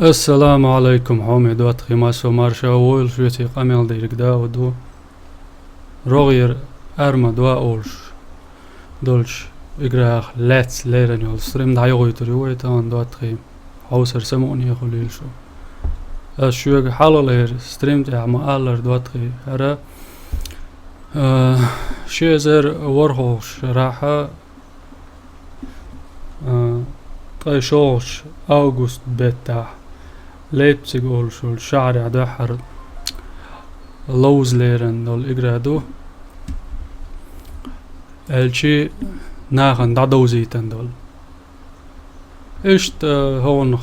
السلام عليكم حومي ДоттагIi масо марша ойл швети قامل ديرك Дауду روغير Sтрим-Arma2 اولش دولش играах let's learn يول ستريم دايغوي تريوي تان ДоттагIi хьовсар самукъане خليل شو اشوغ حالولير ستريم تاع аллар ДоттагIi ара شيزر ورهوش راحة قيشوش أغسطس بتاع ليبزيغ أولشول شارع دحر لوز ليرن دول إجرادو الشي ناخن دادوزيتن دول إشت هون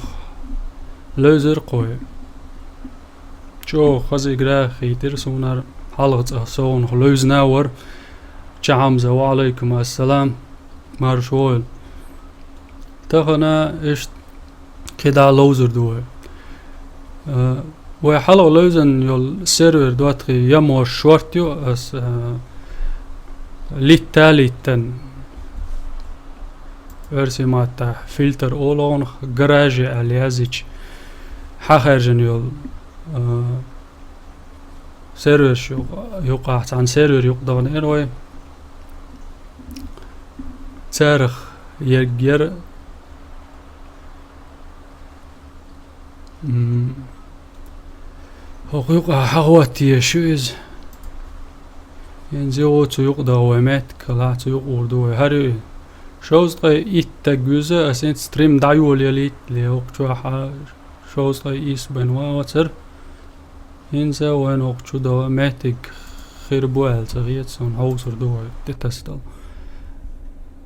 لوزر قوي شو خزي إجرا خيتر سونار حلقة سون لوز ناور شعمزة وعليكم السلام مارشويل تخنا إشت كده لوزر دوه وحلو لوزن يول سيرفر ДоттагIi يمو شورتيو اس ليتاليتن ارسي ماتا فلتر اولون جراجي اليازيج حخرجن يول سيرفر شو يوقع عن سيرفر يقدرن ايروي تاريخ يرجر يقع حواتي شوز ينزيو تيقدر ومات كلا تيقور دو هاري شوز طي إتجوزة أسنت ستريم دايول يليت ليوقتو شوز طي إيس بنوا وتر ينزا وين وقتو دو ماتك خير بوال تغييت سون хьовсар دو تتستل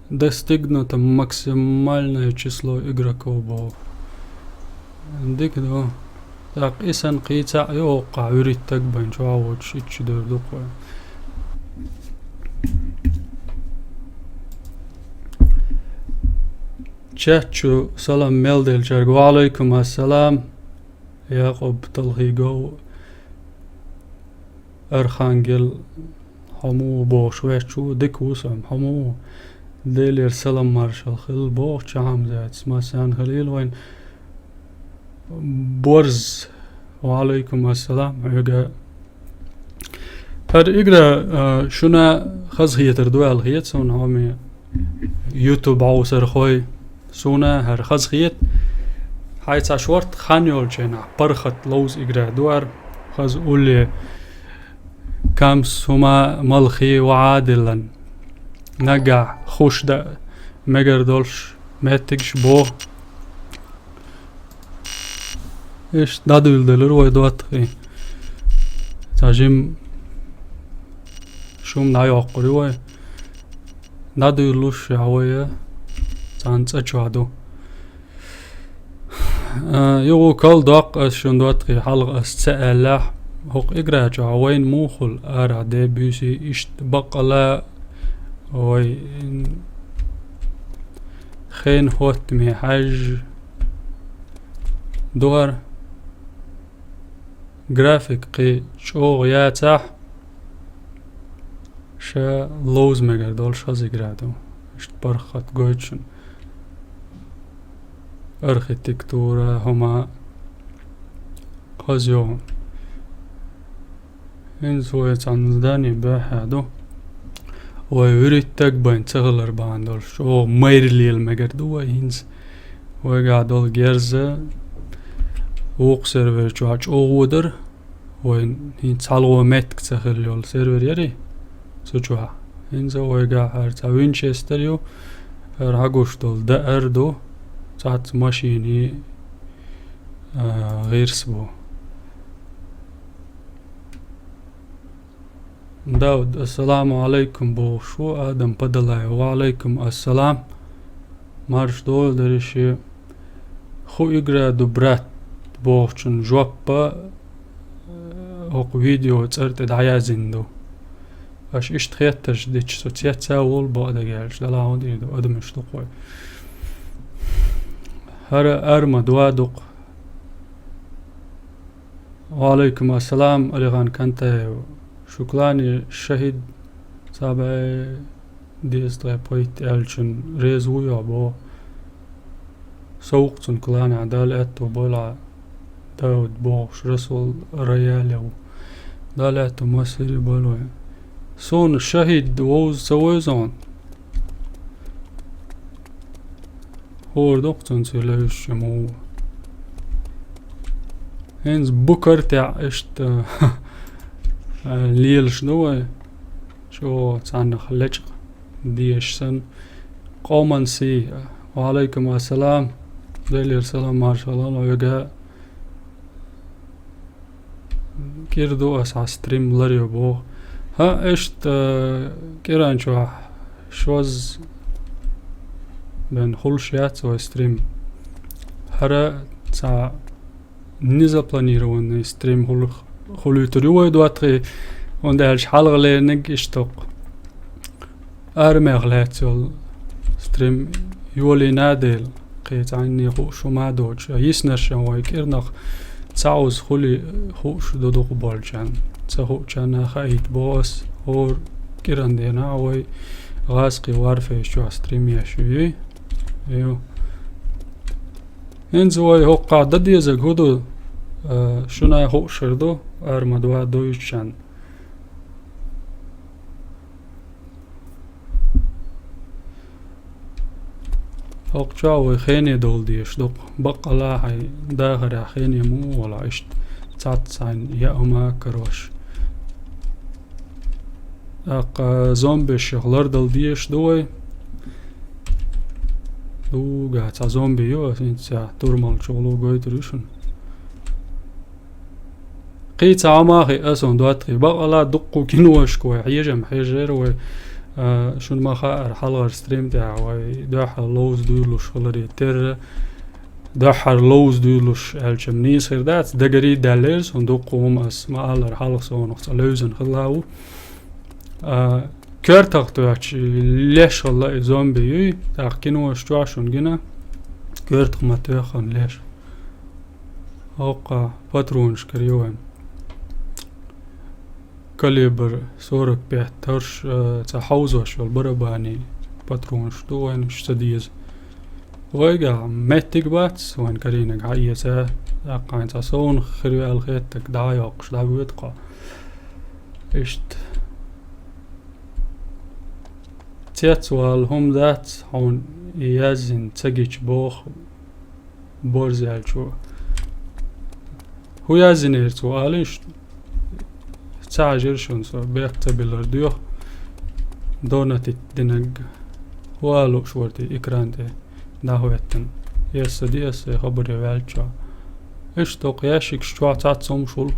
достигнуто максимальное число игроков бо ديك دو так إسان قيتا يوقع يريد تقبين شو عوض شيتش دور دوقع تشاتشو سلام ميلدل جارق وعليكم السلام ياقوب تلغيقو أرخانجل حمو بوش ويشو ديك وسام حمو ديلير سلام مارشال خل بوش شعام زاد اسمه سان خليل وين بورز وعليكم السلام يقا هر إقرا شنا خزهية تردوال هيت سون هامي يوتيوب عوسر خوي سونا هر خزهية هاي تشورت خانيول جينا برخت لوز إقرا دوار خز أولي كامس هما ملخي وعادلا نقع خوش دا مگر دولش ماتكش بو إيش دادول دلرو ДоттагIi تاجم شوم نايو قريوه دادولوش عويه تانس أجوادو يو كل داق شون ДоттагIi حلقة استسأله هوق إقراج عوين موخل أرى ديبيسي إشت بقلا وي خين هوت مي حاج دور جرافيك قي شو غياتح شا لوز مگر دول شازي جرادو اشت برخت جويتشن ارخيتكتورا هما قزيوهم انزويت عن زداني باحادو ويريد تقبين تغلر باندول شو ميرليل مگر دو هينز وقعدول جيرزة وق سيرفر جواج أودر وين هين تعلو ماتك تخليول سيرفر يري سجوا هينزا ويقع هرتا وينشستريو راقوش دول دأردو تاعت ماشيني غير سبو داود السلام عليكم بو شو آدم بدلاي وعليكم السلام مارش دول دريشي خو يقرا دبرات بوخشن جوابا اوق فيديو تسرت دعيا زندو اش اشت خيتش ديش سوتيات ساول بعد جالش دلا عودي دو ادم اشتقوي هر ارما دوادق وعليكم السلام اليغان كانت شكلاني الشهيد سابع ديستري بويت الشن ريزو يابو سوق كلان عدالات وبولع داود بوش رسول ريالو دالات مسيري بالوي صون الشهيد ووز سويزون هور دقتن سيلاش مو هنز بكر تاع اشت ليل شنو شو تاعنا خليج ديش سن قومن سي وعليكم السلام ديلي السلام ما شاء الله ويقع كيردو اسع ستريم لريو بو ها اشت كيران شوز بين خلشيات و ستريم هرا تاع نيزا بلانيرون ستريم خلوتريو دواتري وندهلش حلغلي نق اشتوق ارمغلاتيول ستريم يولي نادل قيت عني خوش وما دوج يسنرش ويك إرنخ تعوز خلي خوش دودوق بالجان تخو جانا خايت بوس هور كيران دينا وي غاسقي وارفي شو ستريم يشوي ايو انزوي هو قاعدة ديزاق هدو شنا خوش شردو ارمدوا دويشان أقجاوي خيني دول ديش دوق بقى لا هاي داخل خيني مو ولا اشت تاتسان يأما كروش اق زومبي شغلر دول ديش دوي دو قاعد زومبي يو انت تورمال شغلو قويت ريشن قيت عماخي اسون دواتري بقى لا دقو كنوش كوي حيجم حيجر وي شون ما خاطر حلقة ستريم تاعي داحر لوز دولوش خلري تر داحر لوز دولوش الجمنيس غيردات دقري داليرز وندقوم اسماء الله حلقة سون وقت لوزن خلاو كرتاق تواتش ليش الله زومبي تاقينو اشتواشون جنا كرتاق ما توخن ليش هوقا باترونش كريوان كاليبر سورك بيحترش تحوزوش والبرباني باترونش دو وين شتديز ويقع متك باتس وين كرينك عيسا اقاين تاسون خريو الخيتك دايوقش داويتقا اشت تيتوال هم ذات هون يازن تجيش بوخ بورزال شو هو يازن يرتو آليش تاجر شون سو بيكتبلر ديو دونتي دينج والو شورتي اكرانتي داهوتن يس دي اس خبري والچا اشتو قياشك شتوا تاتسوم شول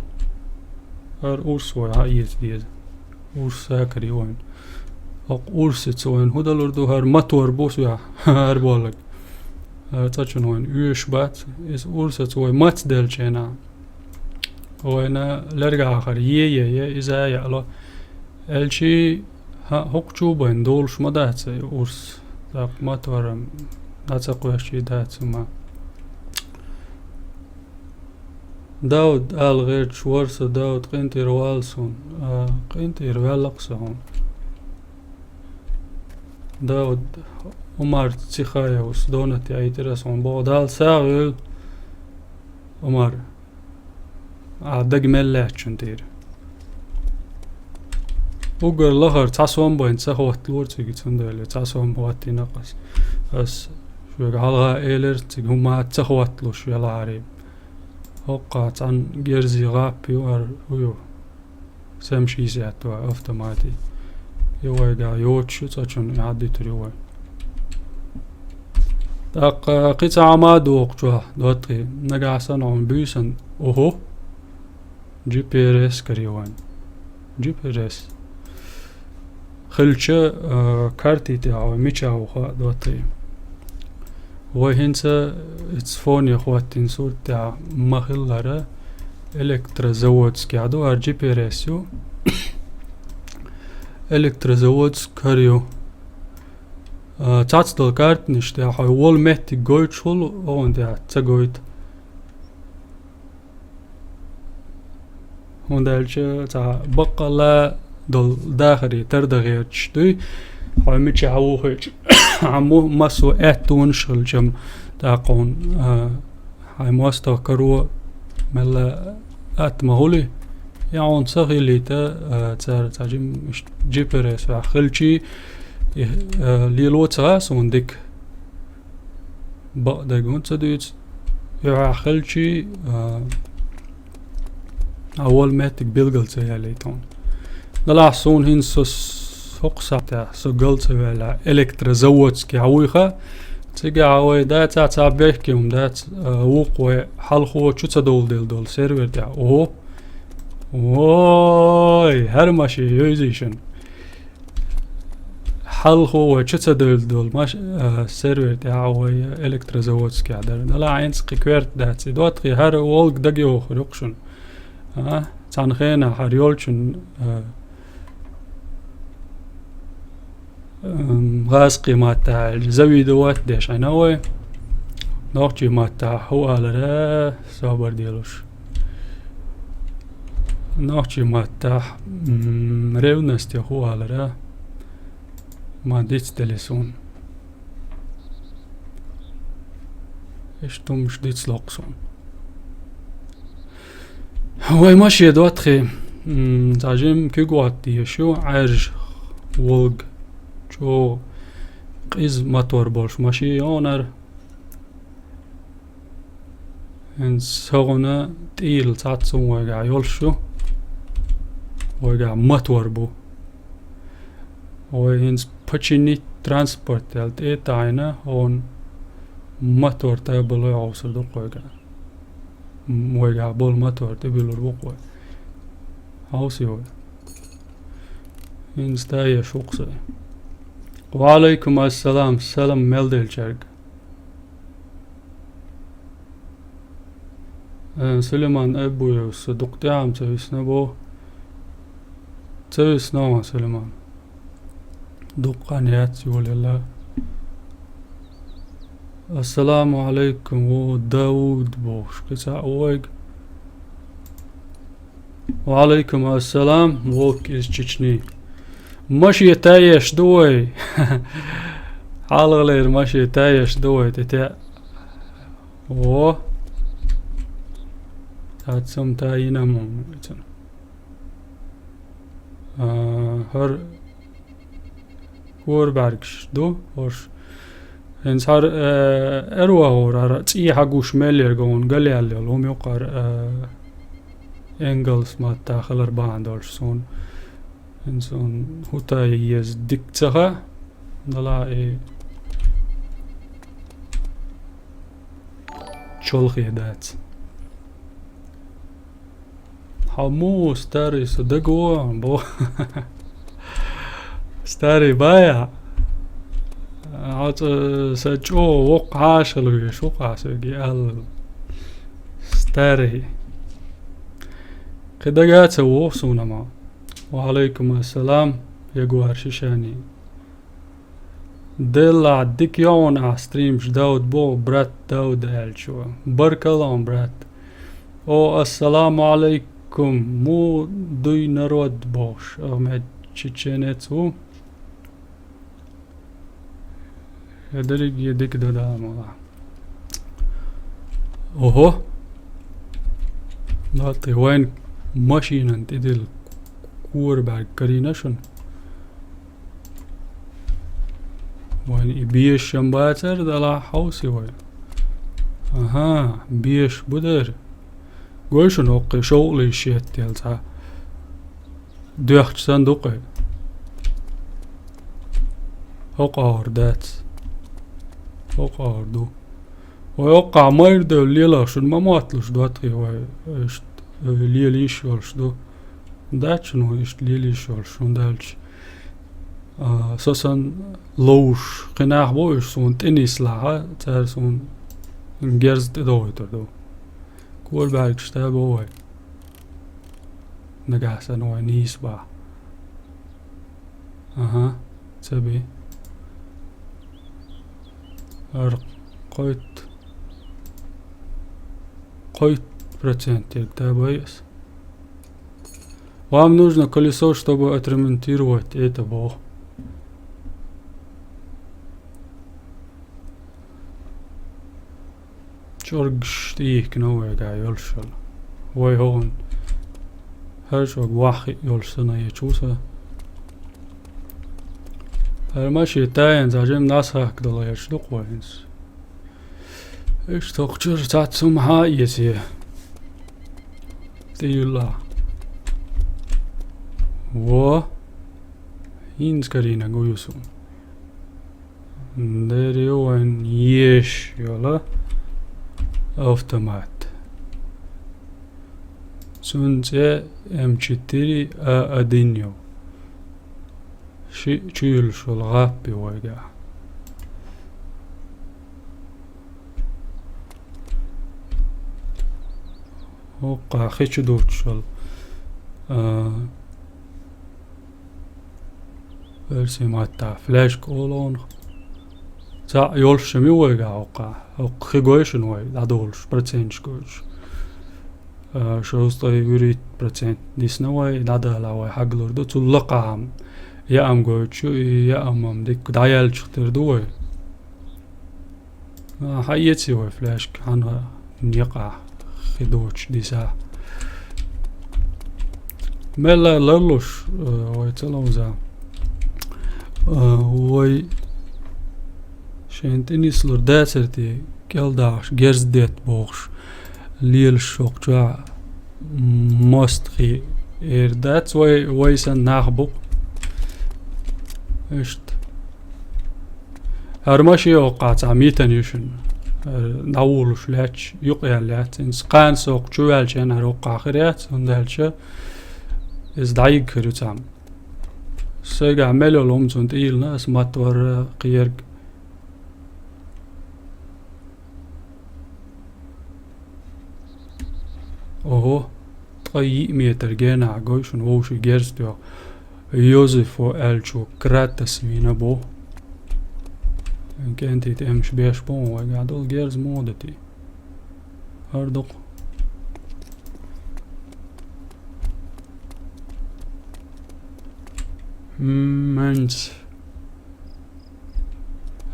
ار اورسو هايز ديز اورسا كريوين او اورسيتسوين هودالوردو هر ماتور بوسو هر بولك تاتشنوين يوش بات اس اورسيتسوين مات دلچنا وأنا لرجع آخر يه إذا يعلو الشيء هقشو بين دولش ما دهت أورس داق ما تورم ناتقوه شيء دهت ما داود غير شورس داود قنتي روالسون قنتي روالقسون داود عمر تخايا وسدونتي عيترسون بودال ساغل عمر دق ملات شنتير وقر لغر تاسوان بوين تسخوات لورتي تندل تاسوان بواتي نقص بس شو حلقة إيلر تجمع تسخوات لوش يلا عريب هقا عن جرزي غابي وار ويو سمشي زيتوا أوتوماتي يوجع يوتشو تشون يعدي تريوه دق قطع ما دوقتوا دوتري نجا سنعم بيسن أوه جي بي ار اس كريوان جي بي ار اس خلچه كارتي تاعو ميچاو خا دوتي وهنسا اتسفون يخواتين صور تاع مخلره الكترزودسكي عدو ار جي بي ار اس يو الكترزودس كاريو تاتستل كارت نشتا حي وول مهتي جويت شول اون تاع تسجويت هوندالچ تا بقلا دول داخري تردغير تشتوي حومي تشعو هيك عمو مسو اتون شل جم تاقون هاي مواستو كرو ملا أتمهولي يعون سخيلي تا تاجم جيبرس خلشي ليلوتها سوندك بقدر قلت سدوت خلشي أول ما تقبل سيا ليتون نلا صون هين سوق تا سوقلت ولا إلكتر زوجك عويخة تيجي عوي دات تعبيكم دات وقوة حلقو شو تدول دول سيرفر تاع اوه هرمشي يوزيشن حلقو شو تدول دول ماش سيرفر تاع عوي إلكتر زوجك عدر نلا عينسقي كويرت دات دوتقي هر والق دقيو خرقشن تانخينا حريولشن غاسقي ماتا الزوي دوات ديش عنوي نوختين ماتا هو على صابر ديالوش نوختين ماتا ريونستي هو على ما ديت تلسون اشتم مش ديت لوقسون هو ماشي دواتخي تعجم كيقوات دي شو عرج وولق شو قيز ماتور بولش ماشي يونر انس هغنا تيل تاتسون وقع يولشو وقع ماتور بو وينس بچيني ترانسبورت تلت اي تاينا هون ماتور تابلو يعوصر دو قوقع وقع بول ماتور تبلو الوقوع هاوسي هو انس تايا شوقسي وعليكم السلام سلام ملدل شرق سليمان أبوي صدقتي عم تسويسنا بو تسويسنا سليمان دقانيات يقول الله السلام عليكم وداود بوش قصة أويق وعليكم السلام ووك إز تشيشني ماشي تايش دوي حال غير ماشي تايش دوي تتاع و تاتسم تاينا ممكن هر كور باركش دو هوش انسار اروا هور تي حقوش ميلر جون قال لي لهم يقر انجلز ما داخل 4 دولار سون انسون هوتا يز ديكتها نلا شولخي دات حمو ستاري صدقوا بو ستاري بايع عط سجو وقع شلوش وقع سجي ال ستاري كده جات سوو سونما وعليكم السلام يقوار شيشاني دل عدك يون على ستريمش داود بو برات داود الشو بارك الله برات او السلام عليكم مو دوي نرود بوش احمد تشيتشينيتسو يدرك يدك دا ما اوهو نعطي وين ماشينا تدل كور بعد كريناشن وين بيش شمباتر دلا حوسي وين اها بيش بدر قوشن اوقي شغلي الشيت تيلتا دوخت صندوقي اوقع دات اوقع دو ويوقع ميرد الليلة شن ما ماتلوش دواتي ويشت ليليش والش دو داتشنو يشت ليليش والش دالش سوسن لوش قناح بوش سون تنس لها تار سون انجرز تدويتر دو كول بعد شتا بوي نقاسن ونيس با اها تبي قويت процент табайс. Вам нужно колесо, чтобы отремонтировать это бо. Чоргш тих новая гайолшал. وي هون هرشو واحد يولسنا يشوسا الماشي تاين زاجم ناس هكذا يشدق وينس ايش تقشر تاتسم هايسي تيلا و هينز كارينا غويوسو دريو ان يش يلا автомат سونزي م4 ادينيو شي تشيل شو الغابي ويقع وقع خيش دوتشل برسي ماتا فلاش كولون تا يولش مي ويقع وقع خيغويشن وي دادولش برسنش كوش شوستي يريد برسنت ديسنوي دادالا وي حقلور دو تلقاهم يا ام غوتشو يا ام ديك دايال تشتر دوي حيتي وي فلاش كان نيقع خدوش ديسا ملا لولوش وي تلوزا وي شنتني سلور داسرتي كالداش جيرز ديت بوخش ليل شوقجا مستخي داتس وي سن ناخبو اشت هرماشي وقعت عميتن يشن ناولوش لاتش يقيا لات انس قان سوق جوال جان هروقع خريات هندالش از دايق كريوتام سيقع عملو لومزون تيلنا اسماتور قيرق اوهو طي متر جينا عقوشن ووشي جيرستيو يوزفو ألشو كراتس مينا بو كنتي تمش بيش بون وقعدول جيرز مودتي هردق منس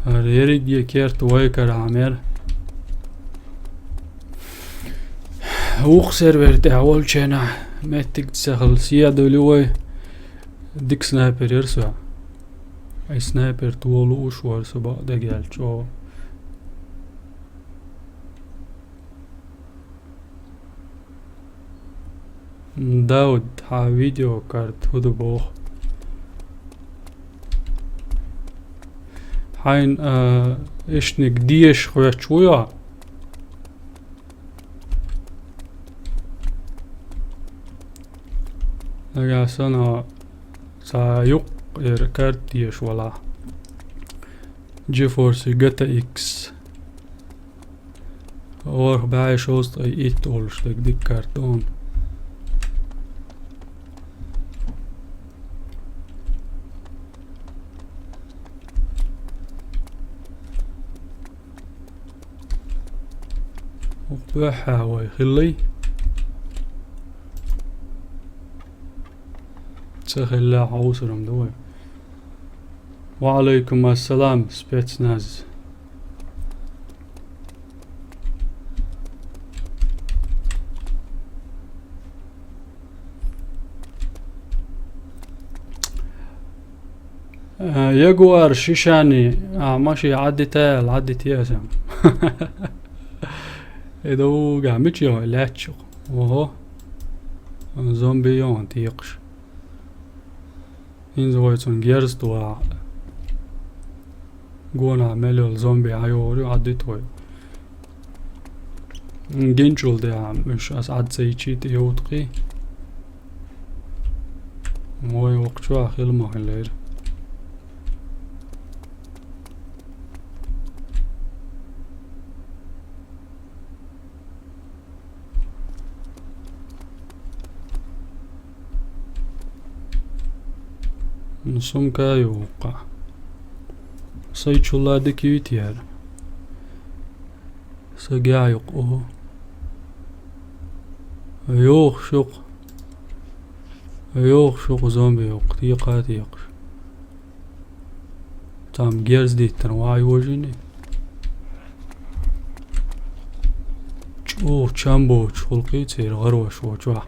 هريريد يكيرت ويكر عمير وخ سيرفر تاول شينا ماتك تسخل سيادو لوي ديك سنايبر يرسع اي سنايبر طولو وشوار سبا دقال شو داود ها فيديو كارت هدو بوخ حين اشنك ديش خويا شويا لقى سنة سايق كارت ديش ولا جي فورس جتا اكس اور بعيش وسط اي ايت اولش ديك كارتون وبحا وي خلي تخلى عوسرم دوي وعليكم السلام سبيتسناز يقوار شيشاني ماشي عدت ياسم إذا قامت يو لاتشو وهو زومبيون تيقش إن زويتون جيرز توا قونا عملوا الزومبي عيوري عدتوي جنشول ده مش أسعد سيشي تيوتقي موي وقتشو أخيل مهلير نصوم كايو وقع سيتشو الله دكيوتيار سقايق اوه يوخ شوق زومبي يوق تيقات يقش تام جيرز دي تنواعي وجيني او چامبو خلقي تير غروش وجوا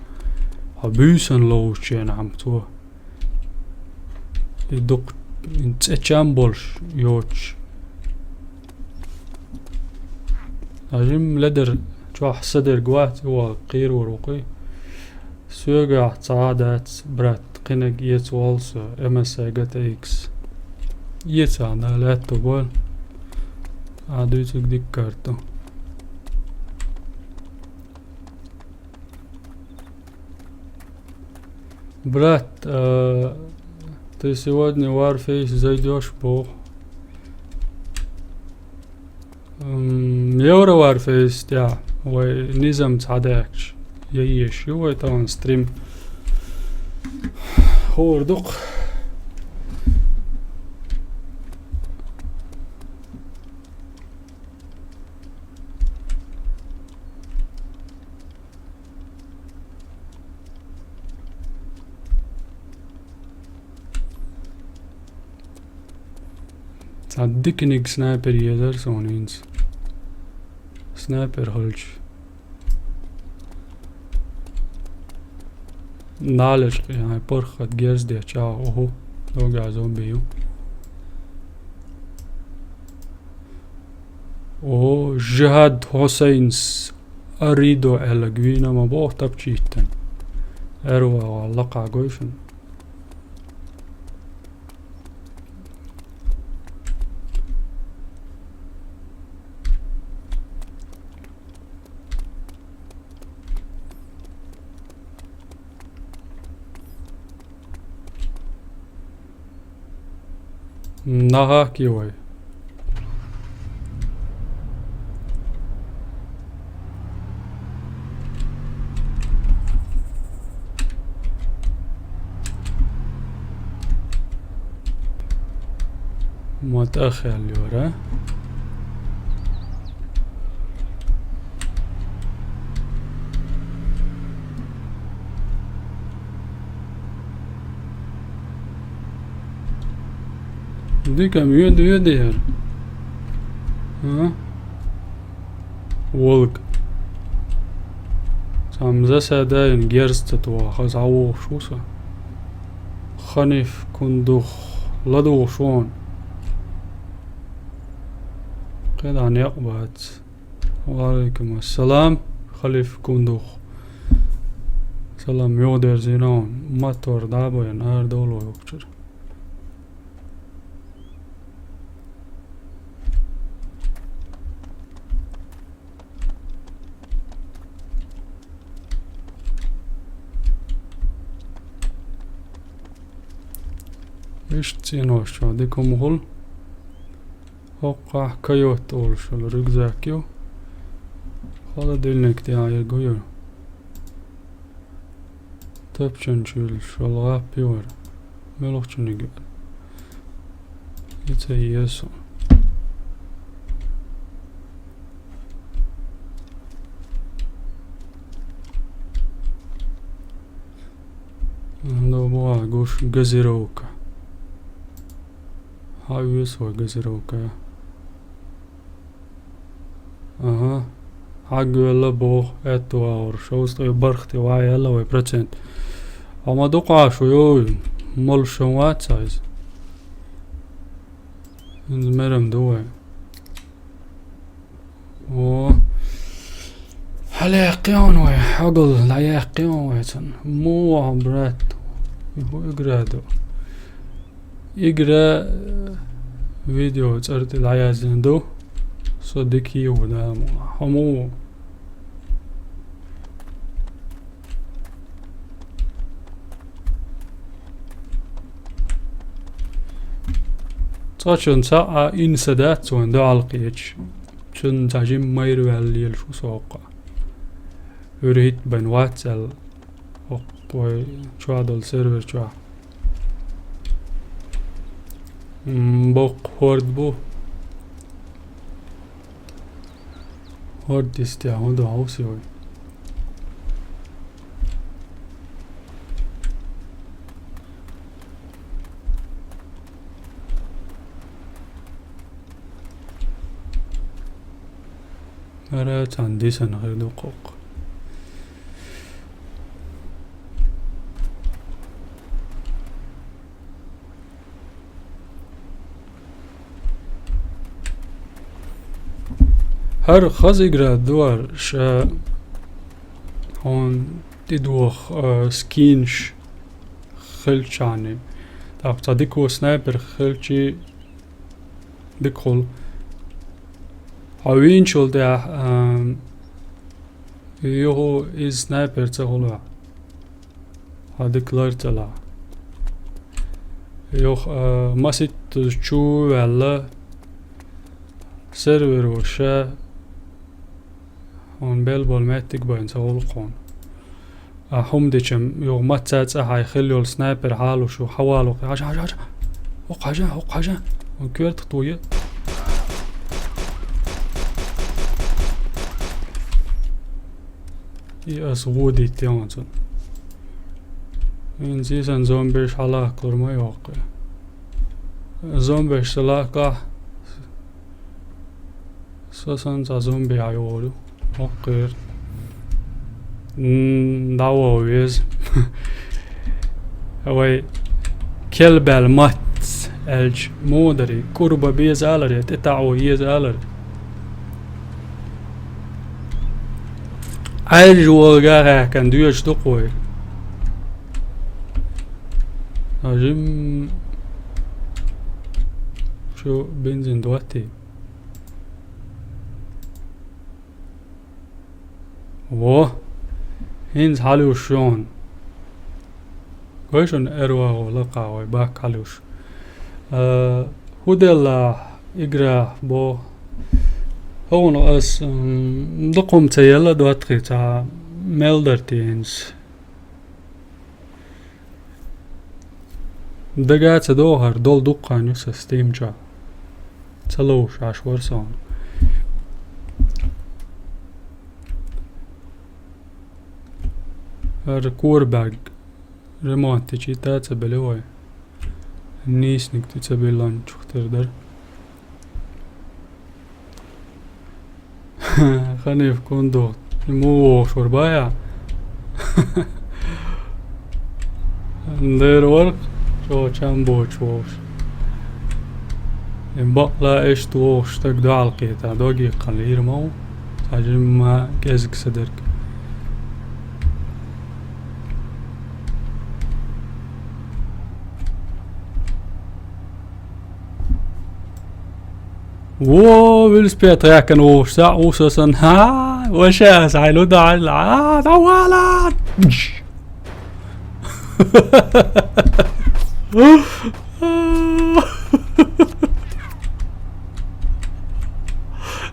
حبيسن لو شين عم تو يدق انت چامبولش يوش أجيم لدر جو حصدر قوات هو قير ورقي سوغا تعادات برات قنق يت والس امس اجت اكس يت انا لا تقول عاديتك ديك كارتو брат, ты сегодня в Warface зайдешь по Евро Warface, да, ونظام تعداكش يعيش هو طبعا ستريم هو دق صدق انك سنايبر يقدر سونينز سنايبر هولش نالش يعني برخت جيرز دي تشاو اوهو لوغا زومبيو او جهاد حسينس اريدو الجوينا ما بوخ تبشيتن اروا واللقع قويشن نها كيوي متأخر اللي وراه دي كم يدي هر ها ولك سامزا ساداين جيرستتوا خزعو شوسا خنيف كندوخ لدو شون قيد عن يقبات وعليكم السلام خليف كندوخ سلام يودر زينون ماتور دابو ينهار دولو يوكتر ايش تسينوش شو ديكم غل وقع كيوت اول شو الرقزاكيو خلا دلنك تياير قوير تبشن شو الغاب بيور ملوخ نقل يتسيسو عندو بوا قوش قزيروكا هاو يسوى قزيروكا اها حقو يلا بوخ اتو اور شوستو برختي واي يلا وي برسنت اما دوقع شو يوي مول شوات سايز مرم دوي و هلا قيون وي حقل لا قيون وي مو عبرات هو اقرادو يقرا فيديو صرت العيازين دو صديقي ودا همو صاشون ساعة إن سدات وين دو عالقيتش شن تاجيم مايرو اللي شو سوقع يريد بين واتسال وي شو هذا السيرفر شو بوق هورد بو هورد ديستيا هندو هاوسي وي مرات عندي سنة غير دقوق هر خزيقرا دوار شا هون تدوخ سكينش خلشاني طب تصدقوا سنايبر خلشي دخل هاوين شول ده يهو سنايبر تقولوا هاديك لارتلا يوخ ماسيت شو ولا سيرفر وشا هون بيلبول ماتك باين تقول قون هم ديشم يوغ ما تساتسا هاي خليو السنايبر حالو شو حوالو حاجة وق حاجة وكيرت طوية أصغودي تيونسون إن سيسان زومبيش حلاق قرما يوقع زومبيش سلاقا ساسان تا زومبي عيولو وقير دعوة ويز هواي كلب المات الج مودري كوربا بيز آلري تتعو يز آلري الج والغاها كان دويش دقوي هجم شو بنزين دواتي ووه هينز حالوش شون كويشون اروا ولقا ويباك حالوش هودل اقرا بو هون اس دقوم تيلا دواتخي تا ميلدرتينز دقات دوهر دول دقان يوسا ستيم جا تلوش عشور سون ركور باج ريمونت تشي تاتا بلوي النيس نكتو تبي لانش اختر در خاني في كوندو مو شربايا ندير ورق شو كان بوش ان بقلا ايش توش تقدو عالقيتا دوغي قليل مو تاجم ما كيزك صدرك ووو بالسبيت ياكن وش ساع وسوسن ها وشاس عيلو دعال دعوالا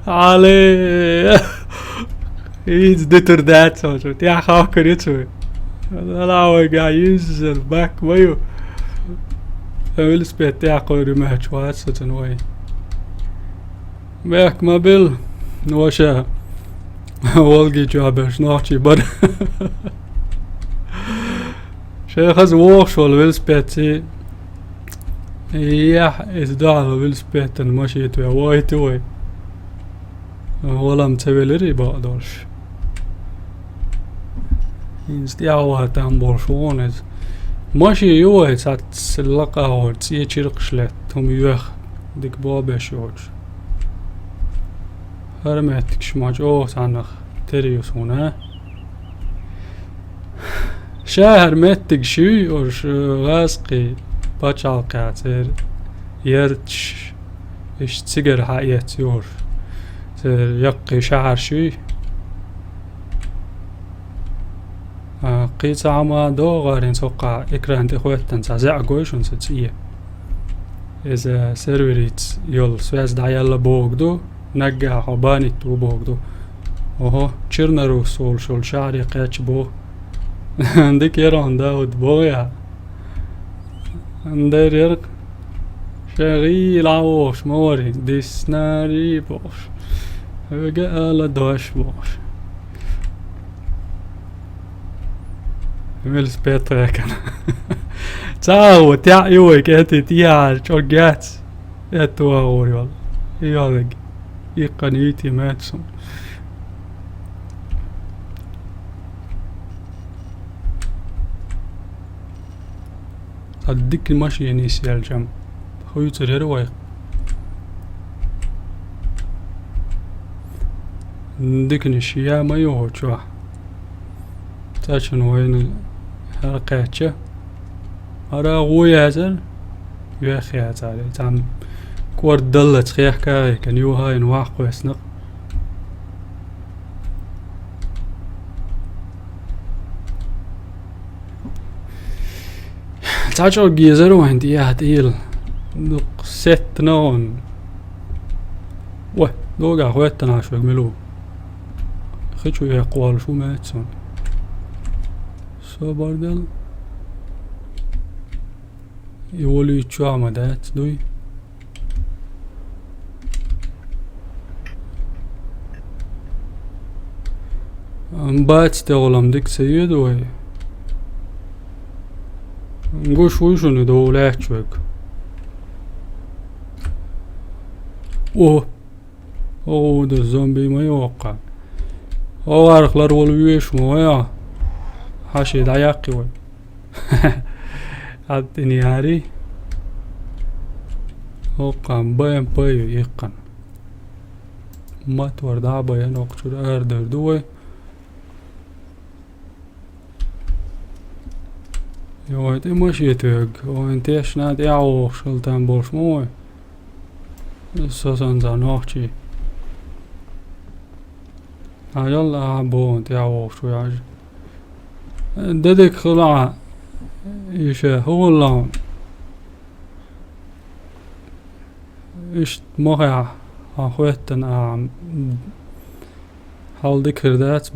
علي he's deter that so تيا خاكر يتسوي لا هو قاعد ينزل باك ويو بالسبيت تيا قوري مهجوات ستنوي باك ما بيل نوشا والجي جابش نوشي بر شيخ از ووش ولا بالسبيتي يح ازدعل بالسبيت المشي توي واي توي ولا متسوي لري بقدرش ينستيعوها تنبور شونز ماشي يوه سات سلقا هو تسيه چرقشلت هم يوخ ديك بابش يوش هرمتك شماج اوه سانخ تريوس هنا شهر متك شوي وش غاسقي بچال قاتر يرتش اش تسيقر حقيت يور يقي شعر شوي قيت عما دو غارين سوقع اكران تخوتن سازع قويشون ستسيه إذا سيروريت يول سواز دعيالا بوغدو نقع حباني تو بوغدو وهو چرنرو سول شول شعري قيتش بو عندك يرون داود بوغيا عندر يرق شغيل عوش موري ديسناري بوش وقال دوش بوش ميل سبيتر كان تاو تاع يوك اتي تيار شوغات اتوا غوري والله يالك يقنيتي ماتسون أديك ماشي نيسي الجم خوي ترير واي ديك نشيا ما يوهو تاشن وين هرقاتشا هرا غوي هزر ياخي هزالي تام كور دلت خيح كاي كان يوهاين واحقو يسنق تاجو جيزرو عندي يا هديل دوق ست نون وه دوغا خويتنا شو يعملوا خيشو يقوال شو ما يتسون سو باردل يولي تشو عمدات دوي بات تغلم ديك سيد وي نقوش ويشو ندولات شوك اوه ده الزومبي ما يوقع او عارق لارول ويش مويا حاشي دعياقي وي عدني هاري وقع باين بايو يقن ما توردع باين وقتر اردر دوي يوه دي ماشي توق وانتيش ناد يعو شلتان بولش موي سوسن زا نوخشي يلا بو انت يعو شو يعج ددك خلع يشه هو الله ايش موها اخوتن حال ذكر ذات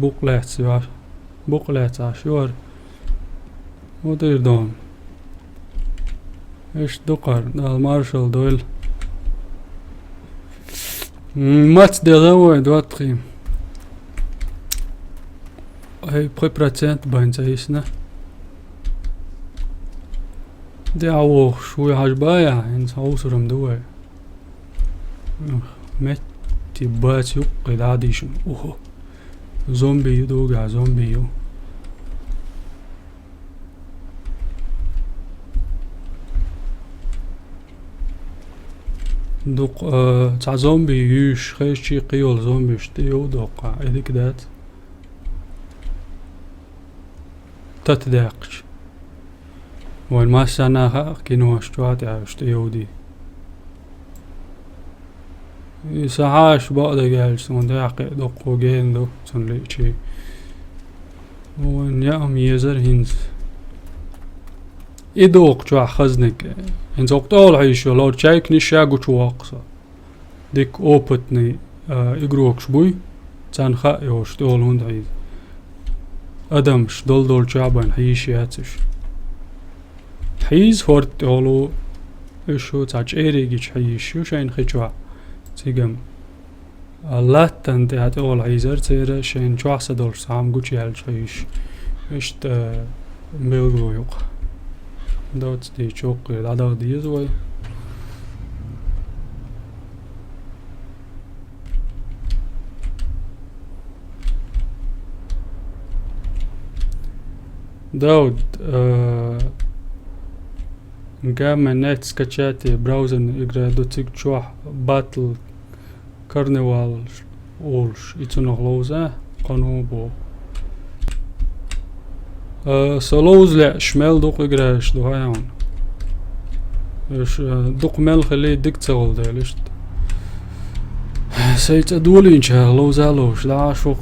بقلات عشور ودير دون ايش دقر المارشال دويل مات دغوي دواتخي هي بريبراتسنت بين زيسنا دي عوو شوي عجبايا انت هوسرم دوي متي بات يقي داديشن اوه زومبي يدوغا زومبي يو دوق تاع زومبي يوش خيشي قيول زومبي شتيو دوقع اذيك دات تتداقش وين ما سناها كينو شتوات شتيو دي يسعاش بعد جالس من داقي دوقو جين دو تنليشي وين يام يزر هنز إدوق جوا خزنك هنز وقتول عيشو لو تشايك نشاقو شواقصا ديك اوبتني اقروك شبوي تان خائي وشتول هند عيد أدمش دول شعبان حيشي هاتش حيز هورت اولو اشو تاج ايريجيش حيشي وشاين خيشوا تيجم اللاتن دي هات اول عيزر تيرا شاين شواقصا دول سام قوشي هالش حيش اشت ميلغو يوق داود دي شوقي داود دي زوي داود قام نت سكتشاتي براوزن اقرا دوتيك تشوح باتل كارنيوال اولش يتنو لوزا قانو بو سلوز لا شمال دوق اقراش دو هايون اش دوق مال خلي ديك تغل دالشت سيت ادولي ان شاء الله زالوش لا عاشوق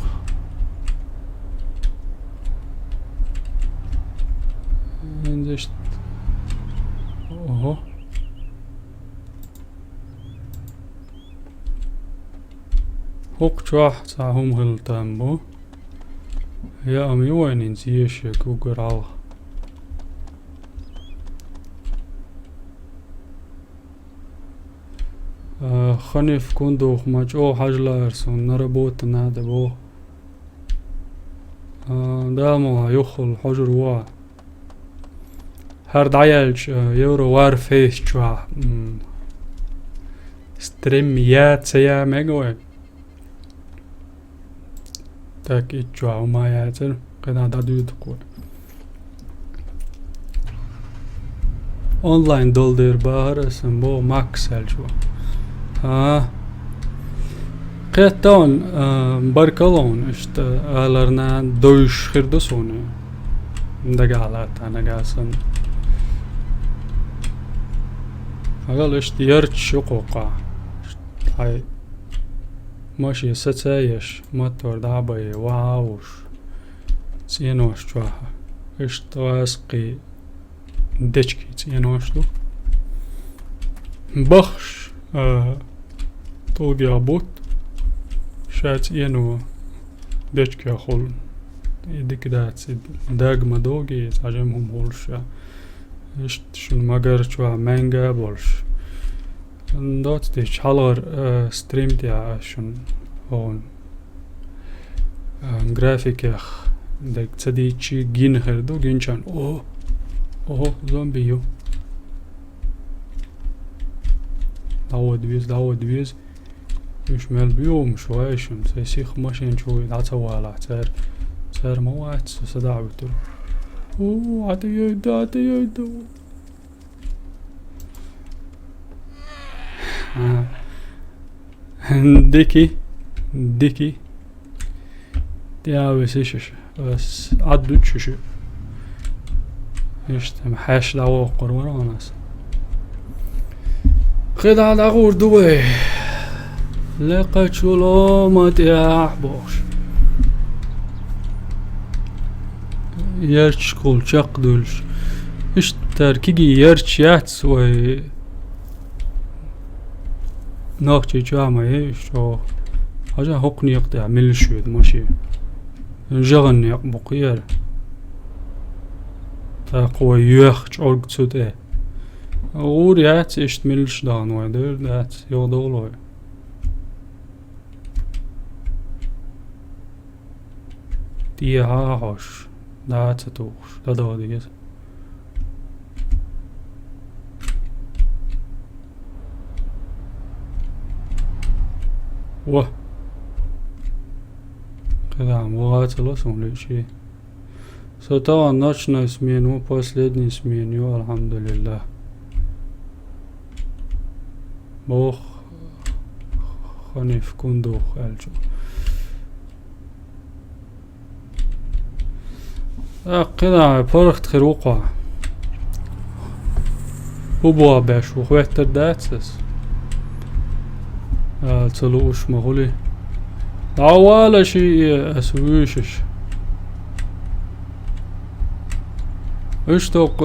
انزشت اوه هوك تشوح تاعهم غلطان بو يا أمي وين نسيش كوكر على خنيف كندوخ ماجو حجلار سون نربوت نادا بو دامو يخل حجر وا هرد عيالش يورو وار فيس تشوا ستريميات سيا ميغوين tak i tjua ma yater qena da dudqo online doldur baharasın bu maksel şu. Ha. Qeton barkalon işte alarna dövüş xirde sonu. Dagalat ana galsın. Agal işte yarç yoqa. Hay. ماشي ستايش موتور دعبي واوش تينوش جواها ايش تواسقي دشكي تينوش دو بخش توقي عبوت شات ينو دشكي اخول يديك دات داق مدوغي تعجمهم هولشا ايش شن مقر جوا مانجا بولش دوت دي حالر ستريم دي شون هون جرافيك اخ دك تدي تشي جين هردو جينشان اوه زومبيو داود بيز يشمل بيوم شويشم سيسيخ ماشين شوي دعتوالا تار موات سدعوتو عطي يدو ديكي تياوي سيشش بس عدو تششو اشت محاش دعوة قرورة وناس خد على غور دوي لقيت شلو ما تياح بوش يرش كل شق دولش اشت تركيجي يرش ياتسوي ناخچه جامعه شو حاجة حقني يقطع ملشود ماشي جغن يقبقير تاقوى يوخ جورق تسوده غور يات اشت ملش دان ويدر دات يغدولوي دي هاهوش دات توش داداديز واه когда мугатило сумлечи сотава ночную смену последнюю смену алхамдулилlah бог ханиф кундух алчу كده فرخت خروقة وبوا باش وخواتر داتسس تلوش مغولي عوالا شي اسويشش اشتوق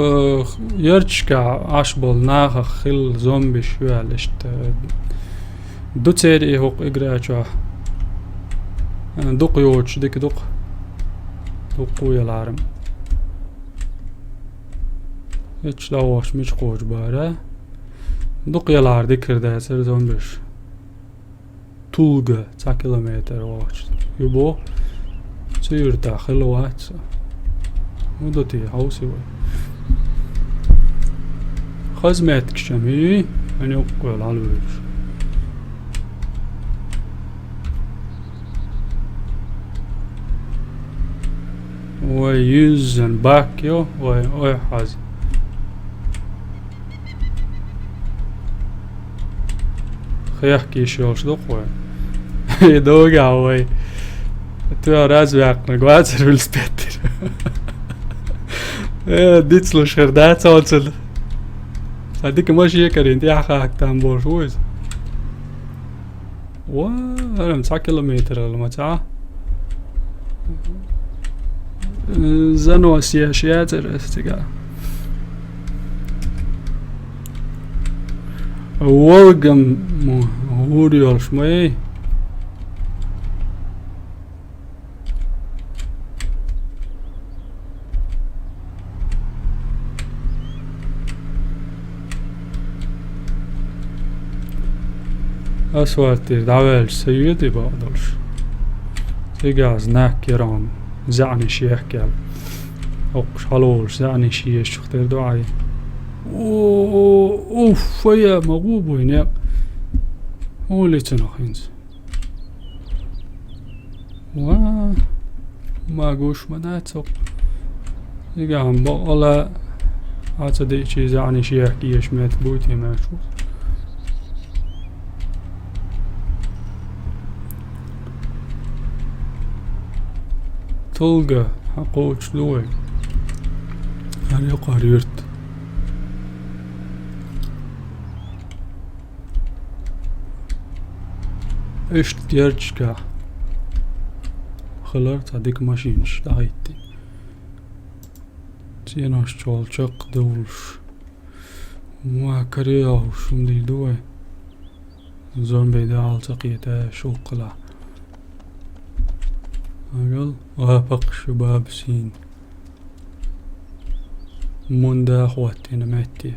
يرجكا عشبال ناخ خل زومبي شوال اشت دو تيري هوق اقراجا دوق يوش ديك دوق دوقويا العرم اتش داوش مش قوش بارا دوق يلار ديكر داسر زومبيش Tulga 2 kilometer واحد يبو تصير داخل واحد مدتي هاوسي خزمتك شمي أنا أقول على الوجه ويزن باكيو ويحاز خيحكي شوش دقوة دوغا وي تو راز بيعقنا قواتر بالسبتر ديتسلو شردات صوتل صديق ماشي يكرين دي حقا حكتان بورش ويز وانا 9 كيلومتر المتعة زنو سياشيات الاستقاء ورقم هوريول شمي أسواتي دعوال سيدي بقدرش تيجاز ناكيران زعني شيخ كال أوش حلوش زعني شيخ شختير دعاي اوف يا مغوب هناك هو اللي تنخينز ما قوش مناتو يقام بقلا حتى دي چیز يعني شيء يحكيش مات بوتي ما شو تلقى حقوش لوي يعني قريرت ايش تيرجكا خلرت هذيك ماشينش دعيتي تيناش تشول شق دولش ما كرياوش مدي دوي زومبي دال تقيتا شوقلا أقل غابق شباب سين من دا خواتي نماتي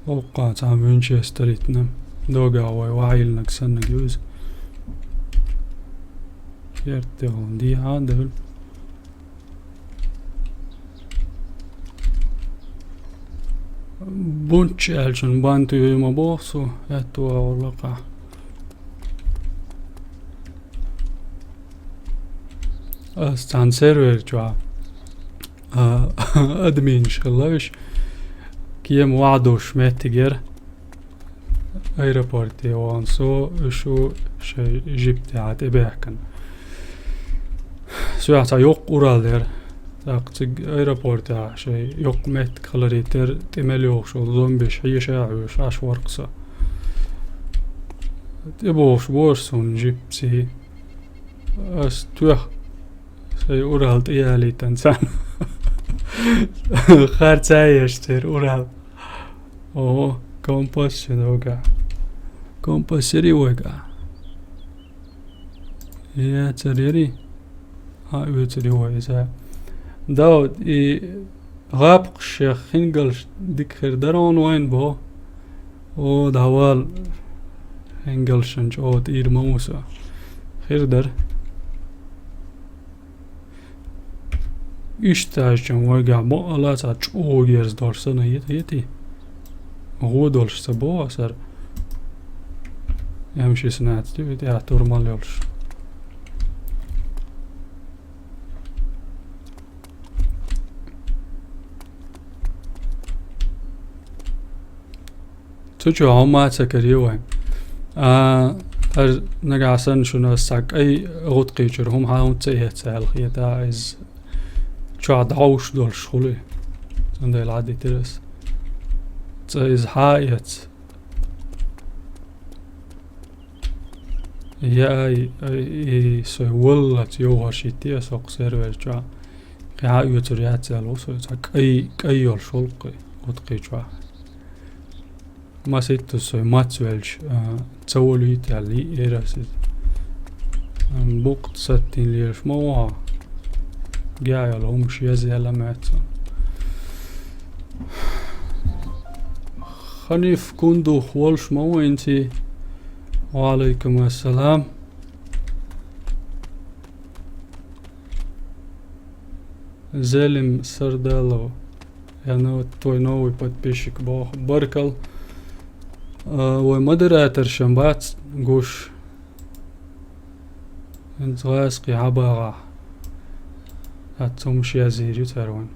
أوقات عم وينشستر يتنم دوغا وعيل نكسن جوز يرتون دي عادل بونش ألشن بانتو يما بوصو يتوا ولقا استان سيرفر جوا أدمين شغلاش كيم وعدوش ماتجر ايرابورتي وانسو شو شي جبت عاد بيحكن سو عطا يوق اورالر تاقتق ايرابورتي شي يوق مات كلاريتر تمليوش زومبيش هي شاعوش عش ورقصة تبوش بورسون جبتي استوخ سي اورال تيالي تنسان خارتايش تير اورال اوه كومبوس دوغا كومبوسري وغا يا تريري هاي تري ويزا داود غابق الشيخ هنقلش ديك خير درون وين بو او دهوال هنقلشنج او تير موسى خير در İştahçın vega bu alasa çoğu yeriz dorsana yeti. O dolş sabo asar. Yamşi sanat diyor ya normal yolş. Çocuğu ama sakariyor. Her nagasan şunu sak ay rot geçir hum haun tsayetsal yeta iz شو عدعوش دول شغلي عند العادي ترس تايز حايت يا اي سوي والله تيوها شيتي سوق سيرفر جا قاعد يتريات زالوسو كاي يول شلقي وتقي جا ما سيتو سوي ماتسويلش تسولي تالي ايراسيد بوقت ستين ليش موها جاي لهم شيء زي لمعت خنيف كندو خولش مو انتي وعليكم السلام زلم سردالو يعني توي نوي подписчик بركل ومودراتор شمبات جوش انت غاسقي عبارة هاتهم شيء زيري تروان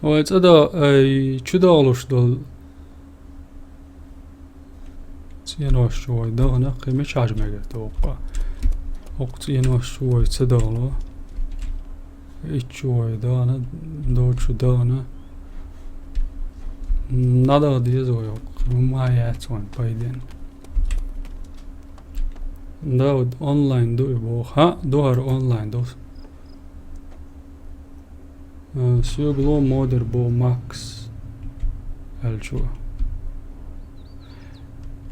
ويتصدى اي چدالوش دول تينوش شوي دغنا قيمة شاج مگر توقع وقت تينوش شوي تصدالو ايش شوي دغنا دوش دغنا نادغ ديزو يوق ما ياتوان بايدين داود اونلاين دو يبوخ ها دوهر اونلاين دوس سيوغلو مودر بو ماكس الجو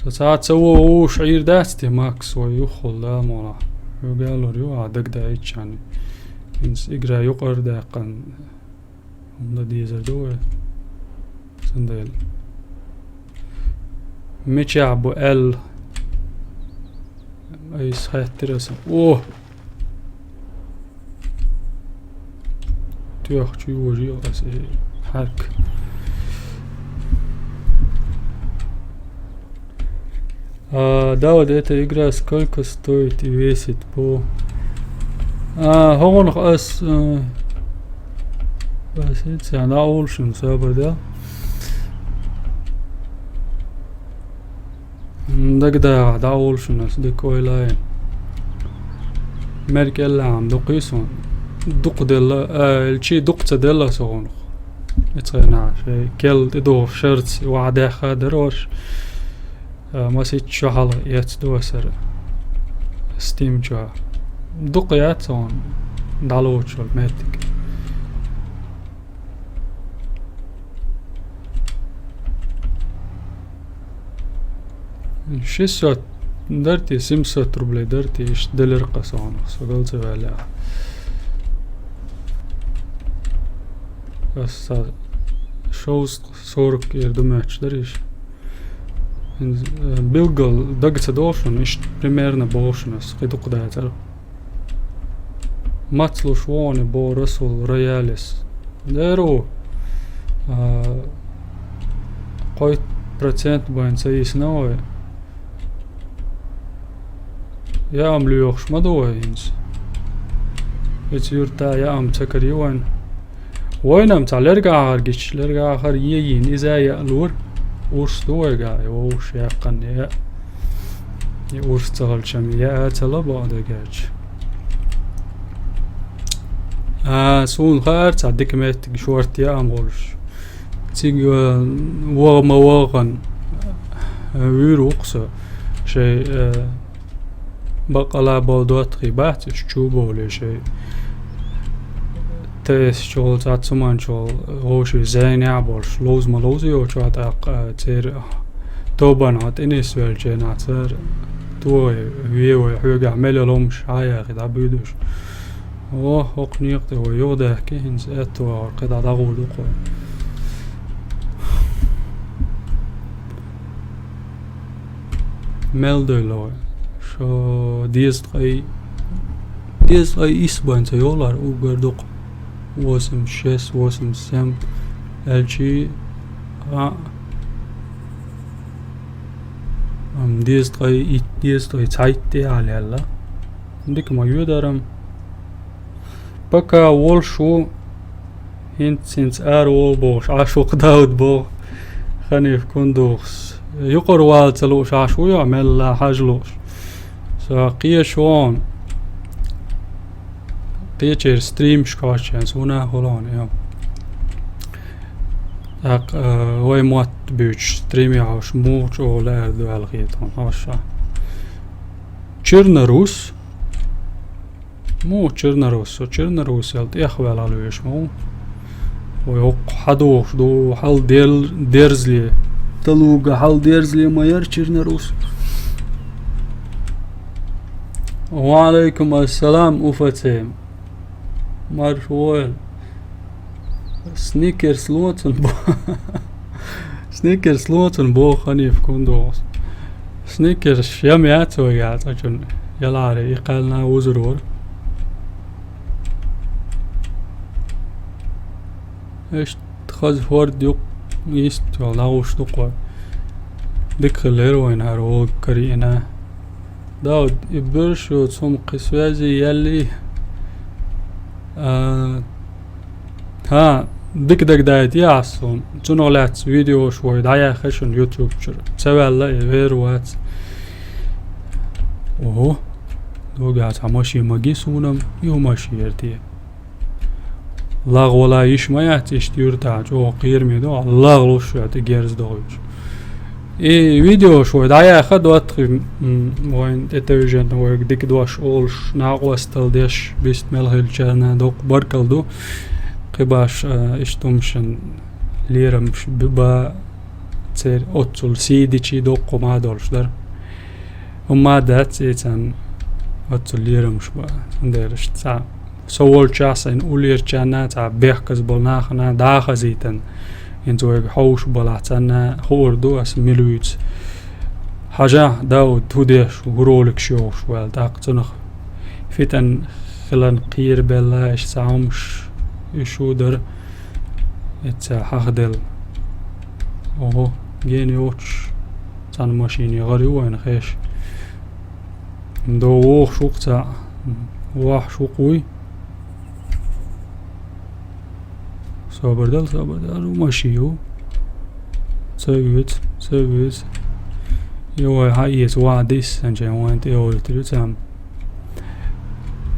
ساعات سووا شعير داستي ماكس ويخل لا مرا قالوا ريو عدك دايتش يعني انس اقرا يقر داقن هم ديزر دوه سندل ميشع بو ال اي صحيح ترسم اوه تيوخ تشيو جيو اسي حرك. Дауд, эта игра сколько стоит и весит по... هون أس بس يعني أول شيء مسابقة ده دقدا أول شيء ناس دي كويلاين مرك إلا عم دقيسون دق دلا الشي دقت دلا سون اتغنى شيء كل تدو شرط وعده خادروش ما سيت شحال يتدوسر ستيم جا دقيات سون دالوش الماتك شسات درتي سمسات ربلي درتي ايش دلر قصان سقلت ولا بس شوز صورك يردماتش دريش بيلقل دقت دوشن ايش примерно بوشنس قيدق دايتر ماتلو شواني بو رسول رياليس ديرو قويت процент بوين سيس نوي يا ام ليوخش ما دوينز يتيورتا يا ام تكري وين ام تعلرقا عرقش لرقا اخر يين اذا يألور ورس دويقا يوش يقن يا ورس تغل شم يا اتلا بعد قاج سون خير تعديك ميت شورت يا ام غولش تيج وغما وغن ويروقس شيء بقلا بودوت غيبات شوبو ولا شيء تيس شغل تاع سمان شغل غوشي زين يعبولش لوز ما لوزي وشو تاق تير توبانات انيس والجينات تير توي ويوي حوقع ملي لومش هاي اخي دابيدوش هوق نيقتي ويوده كين زيتو قطع داغول وقوي ملدلوي شو ديزدقي إسبوعين تيولار وقردق واسم شس واسم سم الشي ديزدقي تايتي على الله ديك ما يودرم بكا وول شو هنت سنس وول بوش عاشوق داود بو خنيف كندوخس يقر والتلوش عشو يعمل حاجلوش قيا شوان قيا شير ستريم شكاشين سونا هولان يا هوي موت بيوش ستريمي عاوش موش ولا اردو الغيطان هاشا چرنروس مو چرنروس يلت اخوال علويش مو ويوق حدوش دو حال ديرزلي تلوغا حال ديرزلي ما ير چرنروس وعليكم السلام أفتهم مرحوال سنيكرز لوتن بو خنيف كوندوس سنيكرز يميات ويات أجن يلاري يقالنا وزرور ايش تخذ فورد يق يست ولاوش تقوى دخل الهيروين هارو كرينا داود يبرشو تصوم قسوازي يلي ها ديك دايت يعصون تنولات فيديو شوي دايا خشن يوتيوب شر تسوي الله يغير وات اوه دوغات ماشي ماجيسونم يو ماشي يرتي لاغ ولا يشميات اشتيرتا جو قير ميدو لاغ لوش يعطي جيرز دوغيش اي فيديو شوي دايا خد وقت وين اتوجن ويك ديك دوش اولش ناقوستل ديش بيست ملهل جانا دوق بركلدو قباش اشتمشن ليرمش ببا تير اوتسول سيديشي دوق ما دولش در وما دات ايتان اوتسول ليرمش با نديرش تا سوول جاسن اولير جانا تا بيحكز بلناخنا داخزيتن انتو حوش بلعتنا خوردو اس ملويت حاجة داود توديش وغرولك شوش والتاقتنخ فيتن خلان قير بلاش سعمش يشودر اتسا حخدل اوه جيني اوتش تان ماشيني غريو وين خيش دو ووخ شوق تا واح شوقوي صابردل وماشيو سويت يو هايس واديس انجي وانت يو تريتام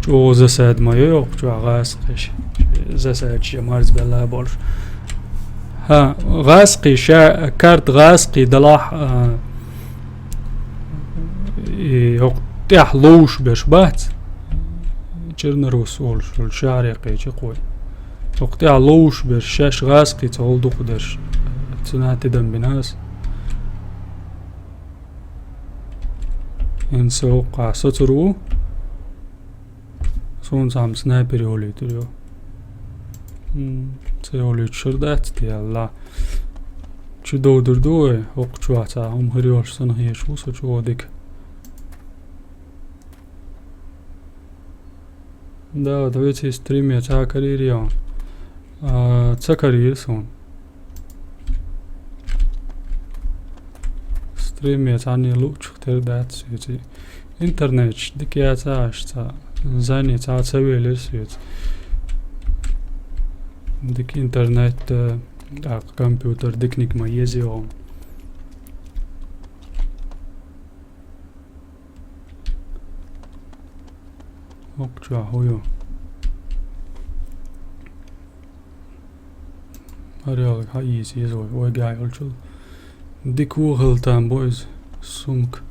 جو زساد ما يو جو غاسقش زساد شي مارز بلا بولش ها غاسقي شا كارت غاسقي دلاح يقطع لوش بشبات جرنروس ولش الشارقي قوي يقطع لوش برشاش غاسقي تولدو قدرش تناتي دم بناس انسوق سترو سون سام سنايبر يولي تريو تيولي تشردات تي الله چدو دردو وقچوا تا هم هريوش سنهي شو سچو ديك دا دويتي ستريم يا تا كاريريا تا كارير سون ستريم يا تاني لوچ تر دات سيتي انترنت ديك يا تا اشتا زاني تا تسوي سيت ديك انترنت كمبيوتر ديكنيك ما يزيو وقتها هويو هريالك هايس يزوي ويقاي قلتل ديكو غلطان بويز سمك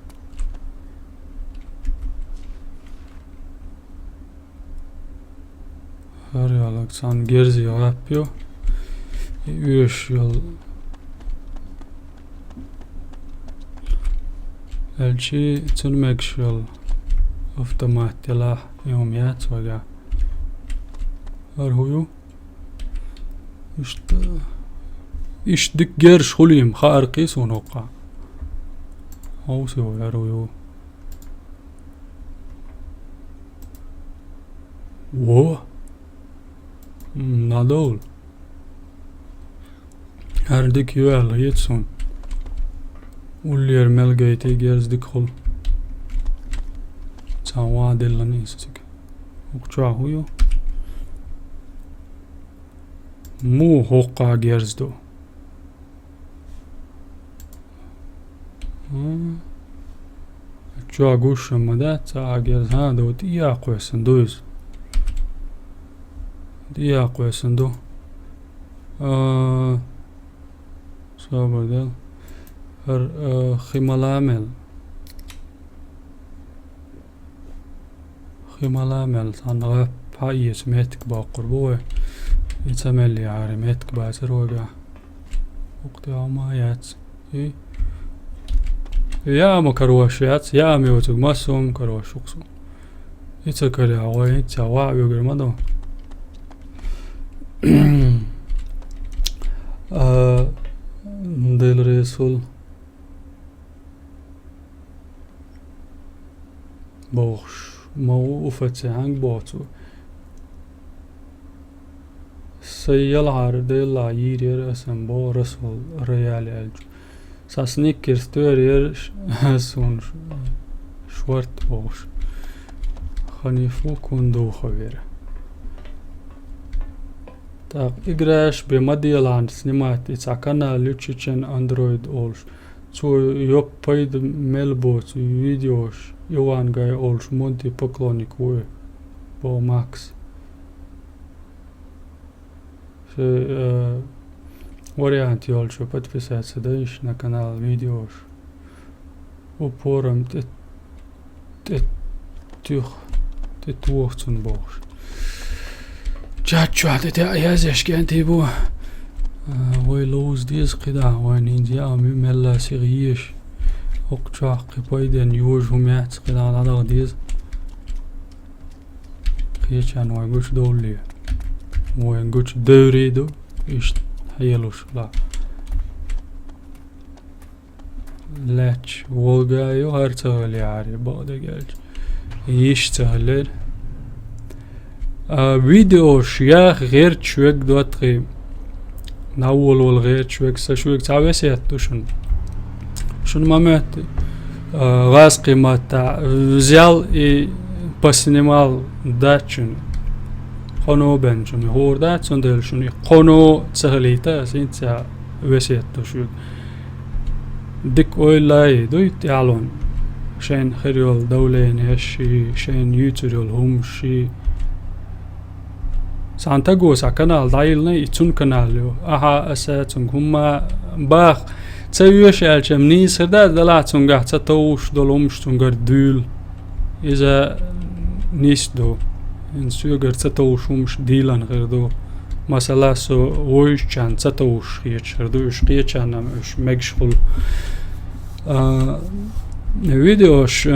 هريالك سان جيرزي غابيو يوش يل الشي تنمكش يل افتمات يلا يوميات وقع هرهويو إيش دك جيرش خليم خارقيس ونوقع هو سوى هرهويو ووه نادول هردك يوال يتسون واللي يرمل جايتي جيرز دك خل تاوا دلانيستك وقتها هويو مو هوقع جيرز دو جوا قوش مدات تا جيرز ها دو ديا قويسن دوز ديا قويسن دو صابر دل خمالامل تان بايس ميتك باقر بوه يتمل لي عاري ميتك باتر وقع وقتها ما يات يا ما كرواشيات يا ميوتك مسوم كروش وقصو يتكلي عوي يتواع يقر مدو دل رسول بوخش مو وفتي عنك بوتو سيال عارد الله يير اسم بو رسول ريالي الجو ساسنيك كرستورير سون شورت بوش خنيفو كندو خوير Так, играешь бемодиалан снимать ицакана лючичен андроид олш. Цу ёп пайд мелбоц видеош Иван гай олш монти поклонник уе по Макс. Вариант олш подписаться даешь на канал видеош. Упором ты tuhцун бош. Чачуат это я зашки антибу وي لوز ديز قدا وين انديا ملا سيريش وقتها قبايدن يوجهم يات قدا على ديز قيشان ويغوش دولي ويغوش دوريدو ايش حيلوش لا لاتش وغايو هرتغلي عاري بعد قالش يشتغل فيديو شياخ غير تشوك دوتغي ناول والغير شويك تعويسيات شن مامت غاز قيمة تاع زيال بسنمال داتشن خونو بنشن هور داتشن دلشن خونو تسهليتا سينتا وسيات شويك ديك اويلاي دويت يعلون شين خيريول دولين هشي شين يوتيريول همشي سانتاغو سا كانال دايلنا يتون كاناليو اها اساتون هما باخ تسويش الجمني سدا دلاتون قاعد تتوش دولمش تنقر دول اذا نيسدو ان سوغر تتوش ومش ديلان غير دو مثلا سو ويش كان تتوش يشردوش قيچان مش مشغول فيديوش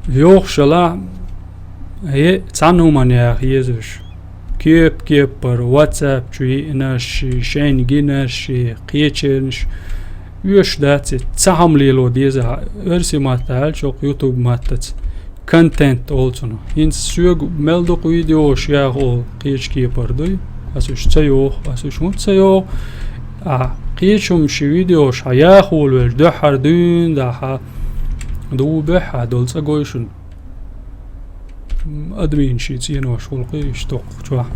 يوخشلا هي تانو مانيا يزوش كيب بر واتساب تشوي ناشي شين جيناشي قيچنش يوش دات تساملي لو ديزا ارسي ماتال شو يوتيوب ماتت content olsun. Hins süg meldok video şiağol qiyç kiypardı. Asuş tsayoq, asuş mutsayoq. Qiyçum şi video şayağol vel dahar dün daha دوبح دولسا goyşun. Admin şi tsiyeno şolqi iştoq çwa.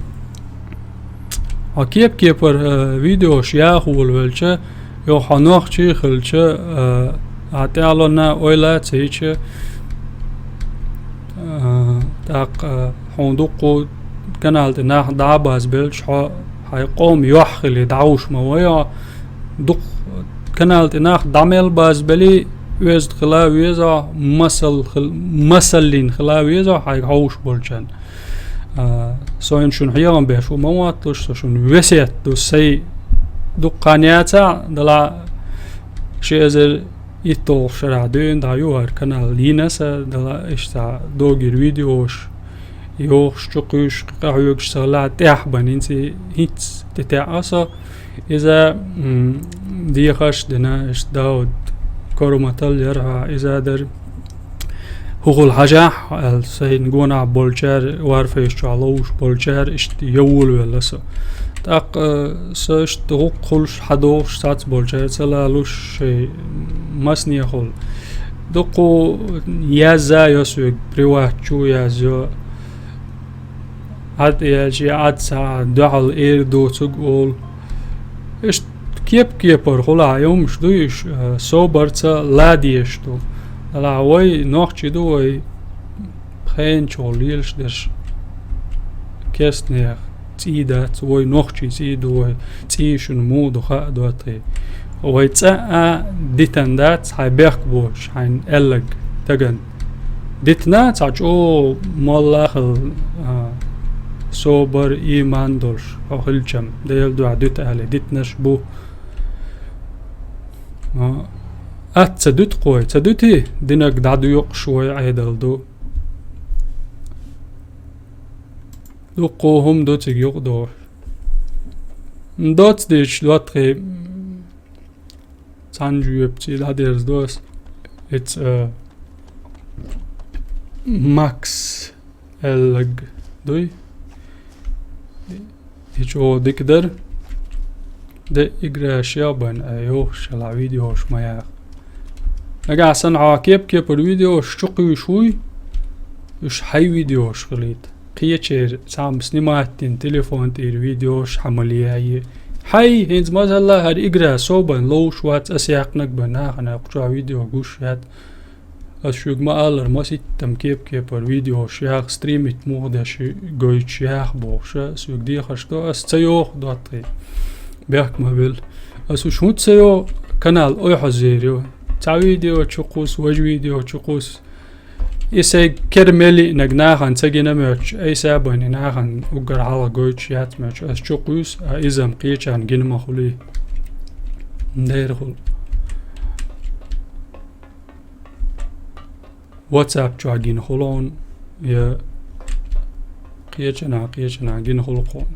Akiyep kiypar video şiağol velçe yo Nохчийн xilçe ataalona oyla tsayçe تاق حوندقو كانال تناخ دعباز بلش هيقوم يوحخلي دعوش مويا دق كانال تناخ دعمل باز بلي ويزد خلا ويزا مسلين خلا ويزا هيقوش بولجان سوين شون حيوان بيشو مواتلش شون وسيت دو سي دقانياتا دلا شيزر يتول شرع دين دا يوهر كانال لينسا دلا اشتا دوغير فيديوش يوخ شقوش قاعوش سغلات تحبن انتي هيت تتعصى إذا ديخش دنا اش داود كورمتال يرها إذا در هو الحجاح السين قونا بولشار وارفيش علوش بولشار اشت يول ولسا تاق سشت هوق خلش حدوش سات بولشار سلالوش مسني خل دقو يازا يسوق بريواتشو يازو عد يجي عد ساعة دعال إيردو تقول إيش كيبر خلا يوم شدويش صوبرتا لا ديشتو لا وي نوخشي دوي خين شوليلش درش كيستنير تيدات وي نوخشي تيدوي تيشن مودو خا دوتي ويتسا ديتندات هايبيرك بوش هاين ألق تغن ديتنا تاچو مالله صوبر إيمان دولش أو خلجم ديل دو عدوت أهلي ديتنش بو تسدوت قوي تسدوتي دينك دعدو يوق شوي عيدل دو قوهم دو تيج يوق دو دوت ديش دوتري تانجو يبتي لا ديرز دوس it's max الگ دوي يجو ديكدر ده إجراش يابن أيوه شلع فيديوش ما ياخ نجا صنع كيب الفيديو شقي شوي يش حي فيديوش خليت قيتشير سام سنيماتين تليفون تير فيديوش حملية هي حي هنز مثلا هاد إجرا صوبن لو شوات أسياقنك بناخ أنا قطع فيديو قوش هاد أشوق ما ألر ما سيتم كيب الفيديو شياخ ستريمت مودش قويت شياخ بوشة سوق دي خشتو أستيوخ دواتري بيحك مبل أسو شموت سيو كانال أي حزيريو تا فيديو تشقوس وج فيديو تشقوس إسا كرملي نجناخن تجينا ماتش أي سابني ناخن وقر على قويت شيات ماتش أس تشقوس إذا مقيتشان جن مخلي ندير خل واتساب جاجين خلون يا قيتشنا جين خلقون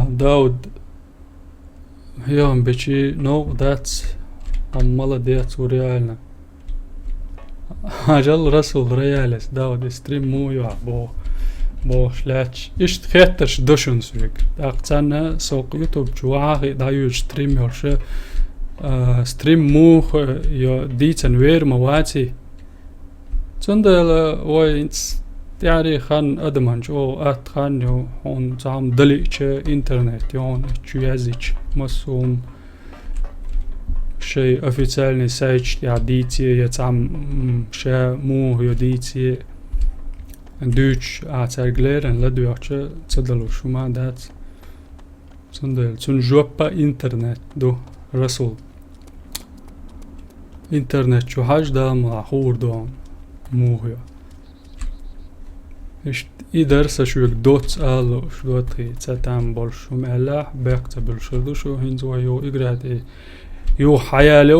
داود يوم بيجي نو دات عمالة ديت وريالنا أجل رسول ريالس داود Sтрим-Arma2 bo släts ist hetters dösensvik aktsana sok YouTube chuahi da ju stream yorshe stream mu yo ditsen weer mawati tsundel ins tiari khan adman jo at khan yo on zam daliche internet yon chuazich masum شيء официальный сайт я дити я там ше му yo diti Duits uitleggen, laat je het zedelo shuma dat zonder zo'n job internet do rasul internet جو هجدا معهور دام موهيا إيش إدرس شو يقدوت آلو شو تري تام بالشوم الله بيكتب بالشدو شو هنزوا يو إجراد يو حياله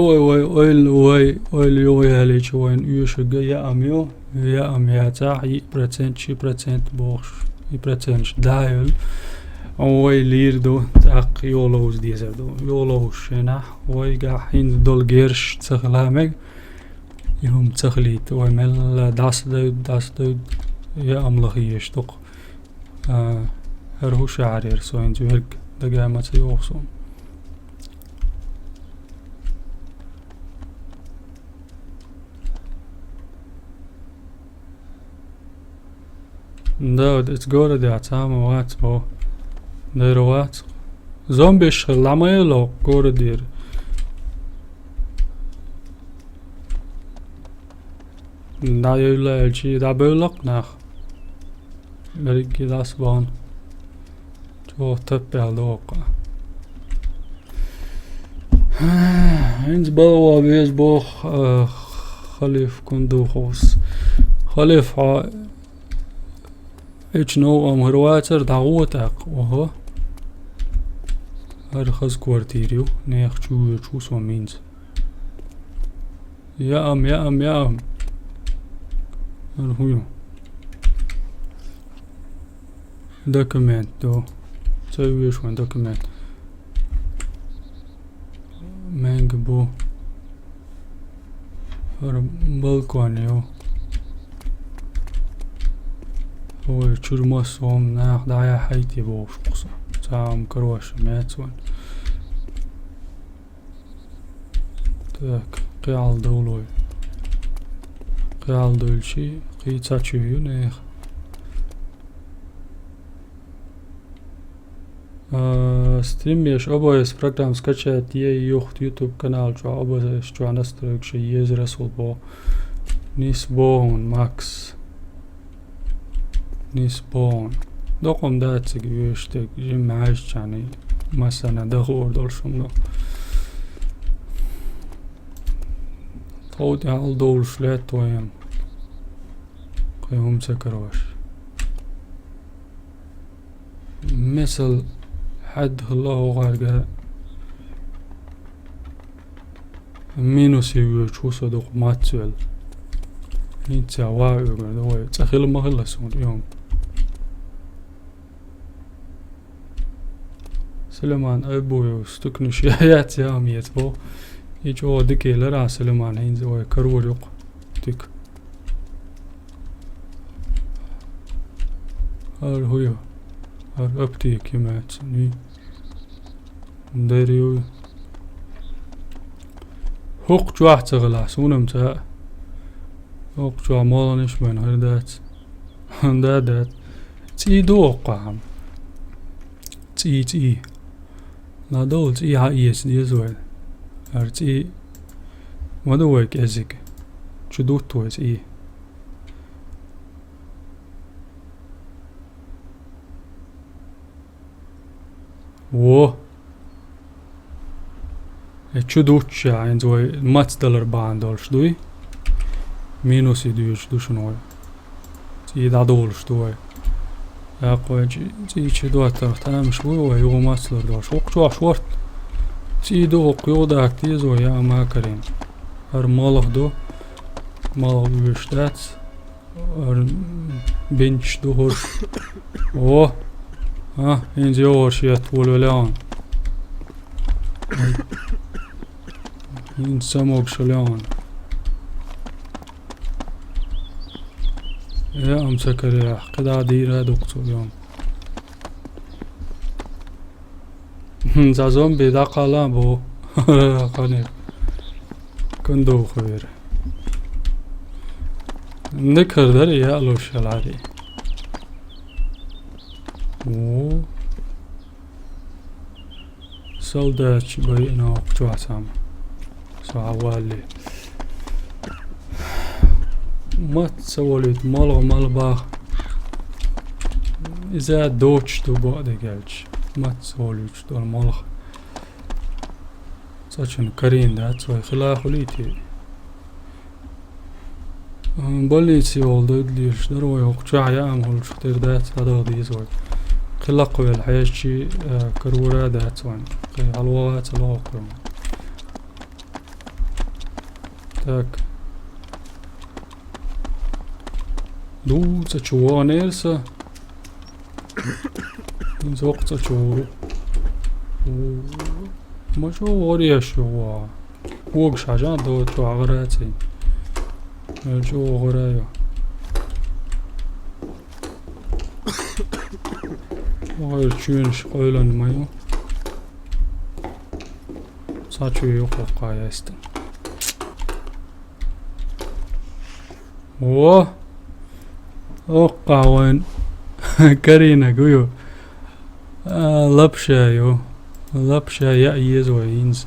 ويل يو يالي شوين يوش جاي أميو يا أمياتا هي برسنت شي برسنت بوش هي برسنت دايل وي ليردو تاق يولوز ديزردو يولوش هنا وي قاحين دول جيرش تخلامك يهم تخليت ويمل داس دود يا أملخي يشتق هرهو شعر يرسوين زوهلك دقامة يوصون Дауд, it's good that time what bo there what zombies lamelo good dir da yule chi da belok nach merigi das bon to tapel loka ins bo wes bo khalif kundukhos khalif إيش نوع مهرواتر دعوتك وهو أرخص كوارتيريو نيخ شو سوامينز يا أم أرهيو دوكمنت دو تسوي شوان دوكمنت مانجبو بالكوانيو هو تشرمسهم ناخ دايا حيتي بوش قصة تام كروش ماتون تاك قيال دولوي قيال دولشي قي تاتشيو نيخ ستريم يش أبويس программ скачать ей юхт YouTube канал جو أبويس جو настроек شي يزرسول بو نيس بون ماكس نسبون دقم داتك يشتك جيم عايش يعني مثلا دخور دولشم دو طود يعال دولش لا تويم قيهم سكروش مثل حد الله غارقا مينوس يوش هو صدق ماتسول نيتسا واعي دوي تخيل ما خلصون يوم سلمان أبوي استكنش يات يا ميت بو يجوا دكي لرا سلمان هينزوي كرول يق دك هر هو هر أبتي كمات ني داريو حق جواه تغلا سونم تا حق جواه مالنش من هردات هندات تي دوقعم تي لا دول تي عايز ديزوال ارتي ودوك ازك شدوت تويس ايه و شدوت عين زوي مات دولار باندول شدوي مينوس يدوش دوشنوي تي دا دول شدوي أقوى تيجي دوتر تام شوي ويو ماسلر دوش وقتوا شورت تيدو قيودا كتيزو يا ما كريم هر مالخ دو مالخ بيشتات هر بنش دو هرش اوه ها انزي هرش يتول وليان ان سموك شليان يا أمسكر يا قدا ديرا دكتور يوم زازون بيدا قالا بو قاني كندو خبير نكر در يا ألوش العادي و سولداتش بينا وقتوا سام سوالي ما تسوليت مالغ مالبا إذا دوتش تو بعد قالش ما تسوليتش دول مالغ ساتشن كرين دات سوي خلاف وليتي بوليتي oldu idliyişler o yok çayam hol çıktır dات هذا دي سوي خلق الحياة كرورة دات سوي الوقت الوقت так دوت تشوه نيرسا زوق تشوه ما شو وريا شو وق شجان دوت شو عغراتي شو غرايا وغير شوينش قيلن مايو ساتشو يوقف قايستن واه وين كارينا قويو لبشايو لبشا يأيز وينز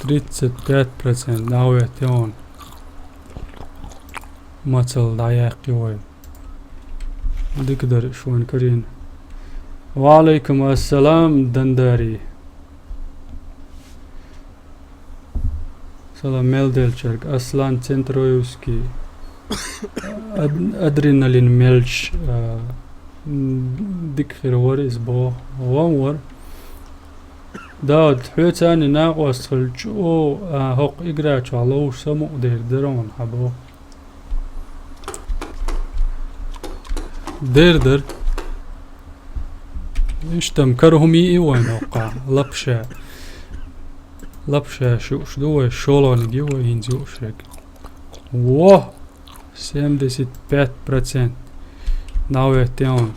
35% ناويتون مثل دايقي وي دقدر شوين كارين وعليكم السلام دنداري سلام ميل شرق أصلا تنترويوسكي أدرينالين ميلش ديك خير وريز بو وامور داود حوتاني ناقوس خلجو هوق إقراچ علوش سمو دير درون حبو دير اشتم كرهم وين وقع لبشا شوش دوه شولون ديوه ينزو شك واه 75% ناويتون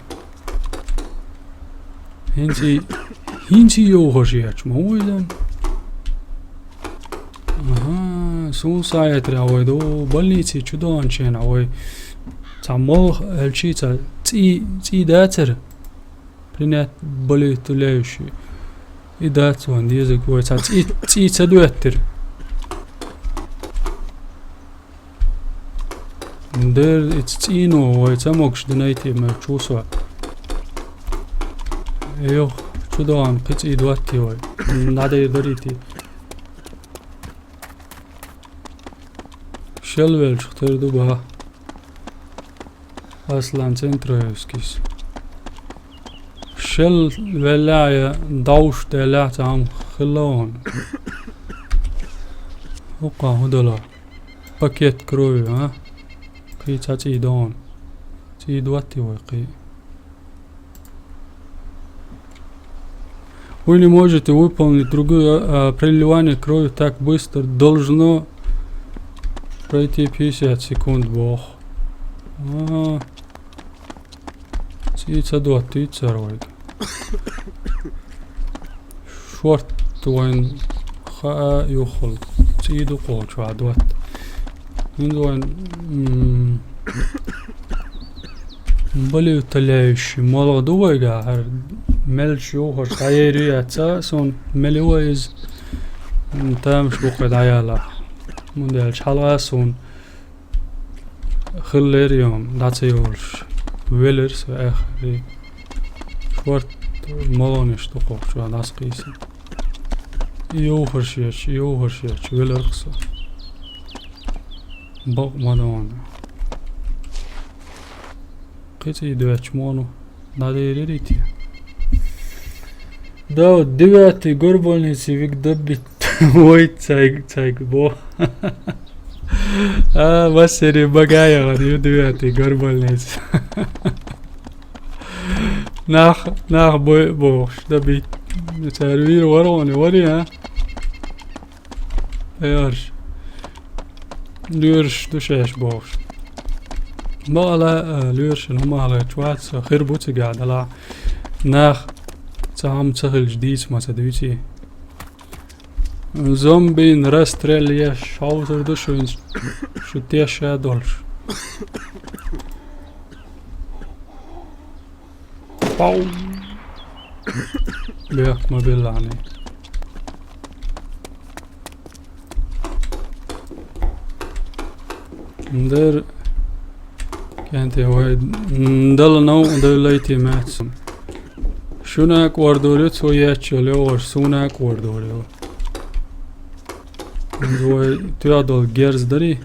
هنسي يوغشياч مويدن سون سايت راويدو больницы чудон чен авой самол элчица ци датер принят боли туляющий и дат он язык вой ци цадуеттер دير اتسينو ويتموكش دنايتي ما تشوسوا ايوه شدوان قطعي دواتي وي نادي دريتي شلويل شختر دوبها اصلا تنترويسكيس شل ولاية دوش دلات عم خلون وقع هدولا باكيت كروي ها قي تاتي دون تي دواتي وقي Вы не можете выполнить другое проливание крови так быстро. Должно пройти 50 секунд, бог. Цийца дуат, тийца ройг. Шорт дуайн хаа юхол. Цийду qoch waa duat. Дуайн более утоляющий. Молодой гар. ملش يوهر غيري أساسون ملويز تامش بقعد عياله مندلش حلقاسون خلير يوم داتيولش ويلرس آخري شورت مالونش تقوف شو داس قيسي يوهر شيش ويلرس بق مدون قيتي دواتش مونو دادي ريتي Дауд 9-й горбольницы вик добит ой цайг бо васери багая гадю 9-й горбольницы нах бо добит сервир ворони вори ярш душеш бош ما على ليرشن هم على شوات خير بوتي قاعد على ناخ تعم تسخل جديد ما تدويتي زومبي نرستريليا حوسر دو شو تيشا دولش باو بيك ما بيلعني ندير كانت هواي ندل نو ندل ليتي ماتسم شوناك وردوريو تسوياتشو ليو شوناك وردوريو زوي تيادول جيرز داري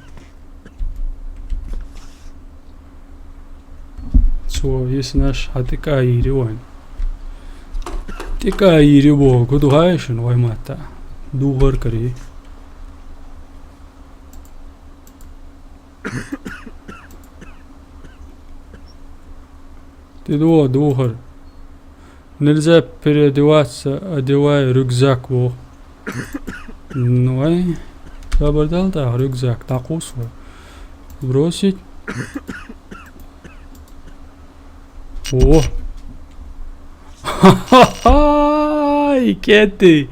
سو يسناش هاتيكا يري وين تيكا يري بو كدو هايشن واي ماتا دوغر كري تدو دوغر نلزا بريدوات ادواي ركزاك بو نوي забордал да рюкзак такой свой бросить. О! Ха-ха-ха! Икети!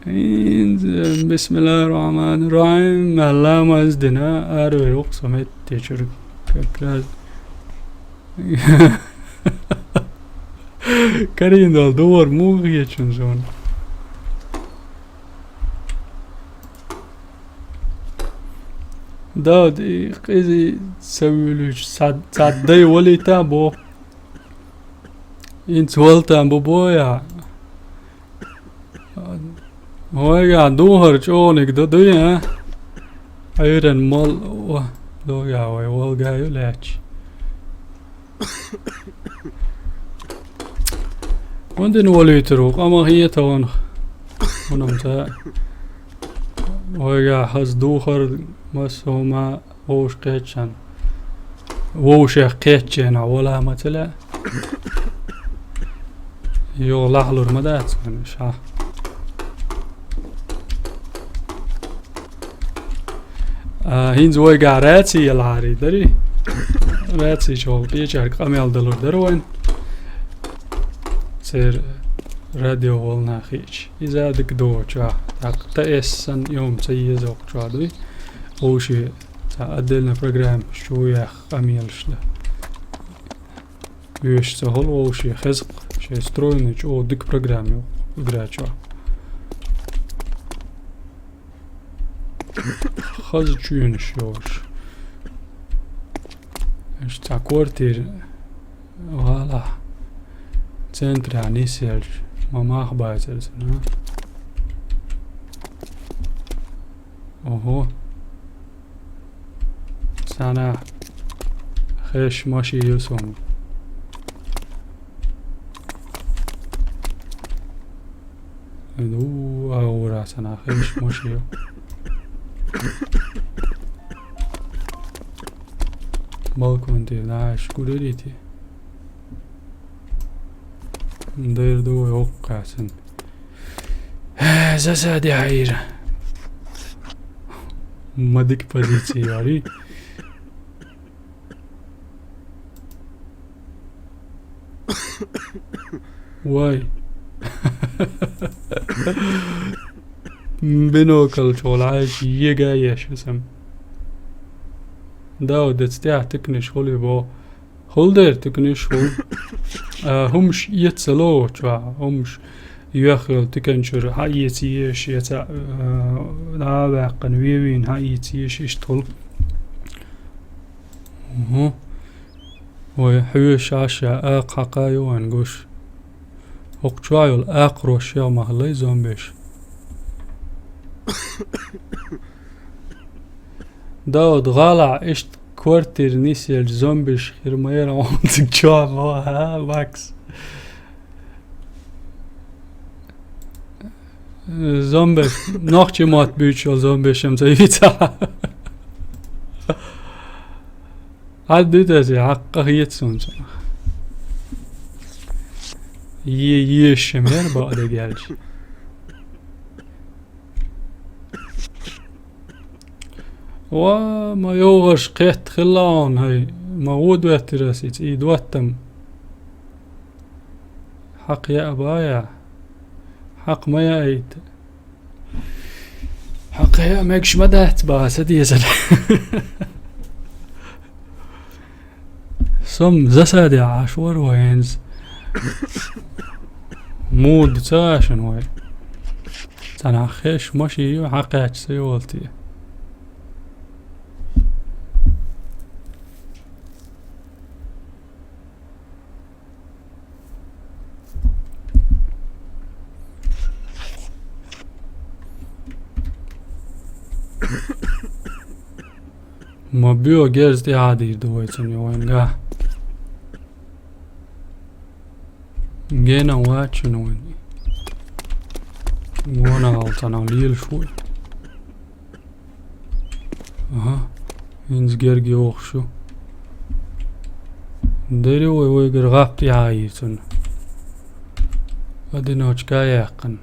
Bismillahirrahmanirrahim. Allah mazdina arve yok samet teçürük. Biraz Karin dal duvar mu geçin sonra. Dawud قيزي تسويلوش صدي ولي تابو انت ولتا بوبويا هويا دوهر جونك دويا ايرن مال دويا وي والغا يلاش وندن ولي تروق اما هي تون ونمتا هويا حز دوهر بس هما ووش قيتشان ووش قيتشان ولا مثلا يو لحلور مدات شا هينز ويقع راتي العاري دري راتي شغل قيتشار قميل دلور دروين سير راديو والنا خيش إذا دك دو شا تأسن يوم سيزوق شا دوي وشي تعدلنا برنامج شوية قميل شلا يشتغل وشي خزق شي ستروينج او ديك برنامج وقراتشوا خز تشينش يوش اش تا كورتير فوالا центре они сельж мама хбайцерс на ого سنة خيش ماشي يوسوم دو أورا سنة خيش ماشي يو بالكونتي ناش كوريتي ندير دو يوقع سن زادي عير ما ديك بازيتي ياري واي بنوكل شغل عايش يجايش اسم داود تستطيع تكنش هولي بو هولدر تكنش هول همش يتسلو همش يخل تكنشر هايتيش يتا لا قنويين هايتيش اشتغل ويحوش عشاء حقايو ونقوش وقتوايو الأقروش يا مهلي زومبيش داود غالع اشت كورتير نيسي الزومبيش خير ما يرى وانتك جوا ها باكس زومبيش نخچین мотт بيشو زومبيشم زيتا عدد ازي حقه يتسون يشمر بعد geldi. وما يوغش قيت خلان هاي موود واتراسيت ايد واتم حق يا أبايا حق ما يأيت حق يا ماكش مدهت باس ديزل سم زسادي عاشور وينز مود تاشن وي تنا خيش ماشي حقيقة سيولتي ما بيو جيرز دي عادي دويتن يوين قا جينا واتشن وين وانا غلطان ليل شوي اها ينز جيرجي وخشو ديري ويقر غابتي عايتن ادي نوش كايقن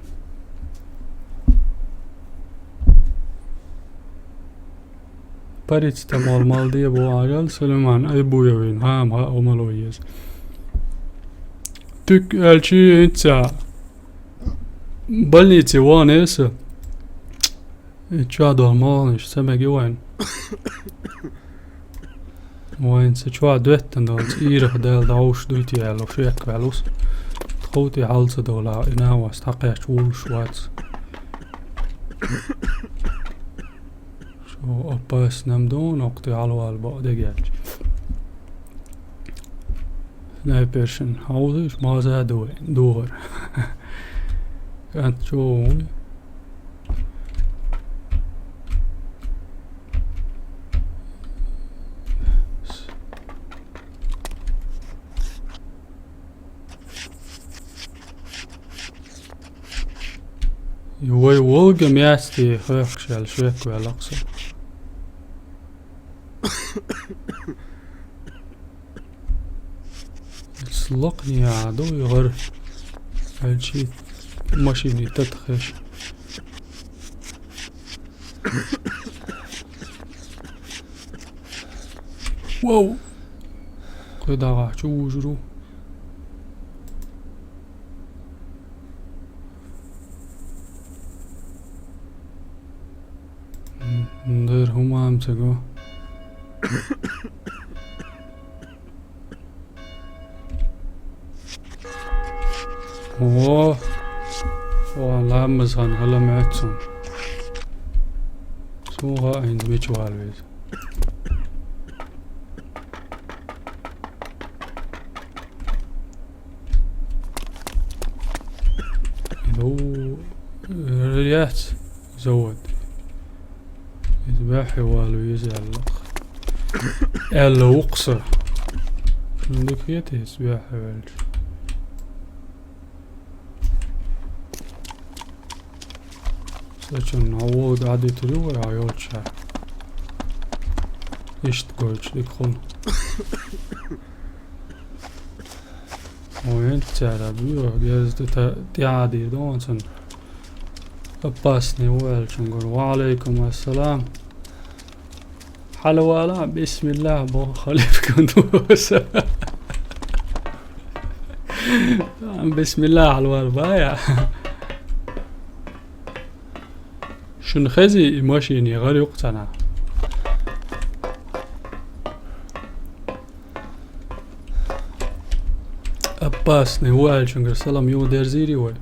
Parits tamal mal diye bu ayal Süleyman ay bu yavin ha omaloyes. Tük elçi itsa больнице вон эсэ. Чё долмалныш сэмэги вайн. Вайн се чё дуэттэн донс ирэх дэл дауш дуйти яло шэк валус. Тхоти халса дола инавас тақяч ул швац. وأباس نمدون وقتي على والبعد جالج سنايبرشن هاوزش ما زاد دور كانت شو يوي وولق مياستي خيخشال شويك والأقصى سلقني يا عدو يغر هالشي ماشيني تتخش واو قدعة شو جرو ندير هما امسكو اوه والله مزهن هلا معتسون سوغا عند ميشوال بيز لو ريات زود يذبح والو يزعلق الا وقصه عندك يتي يذبح والج سچن عوض عادي تريو عيوت شا اشت قوش ديكخل وين تسعر بيو جازد تعادي دونسن أباسني والجنقر وعليكم السلام حلوالا بسم الله بو خليفكم دوس بسم الله حلوال بايا شن خزي ماشيني غير يقتنع أباسني والجنقر سلام يو درزيري وي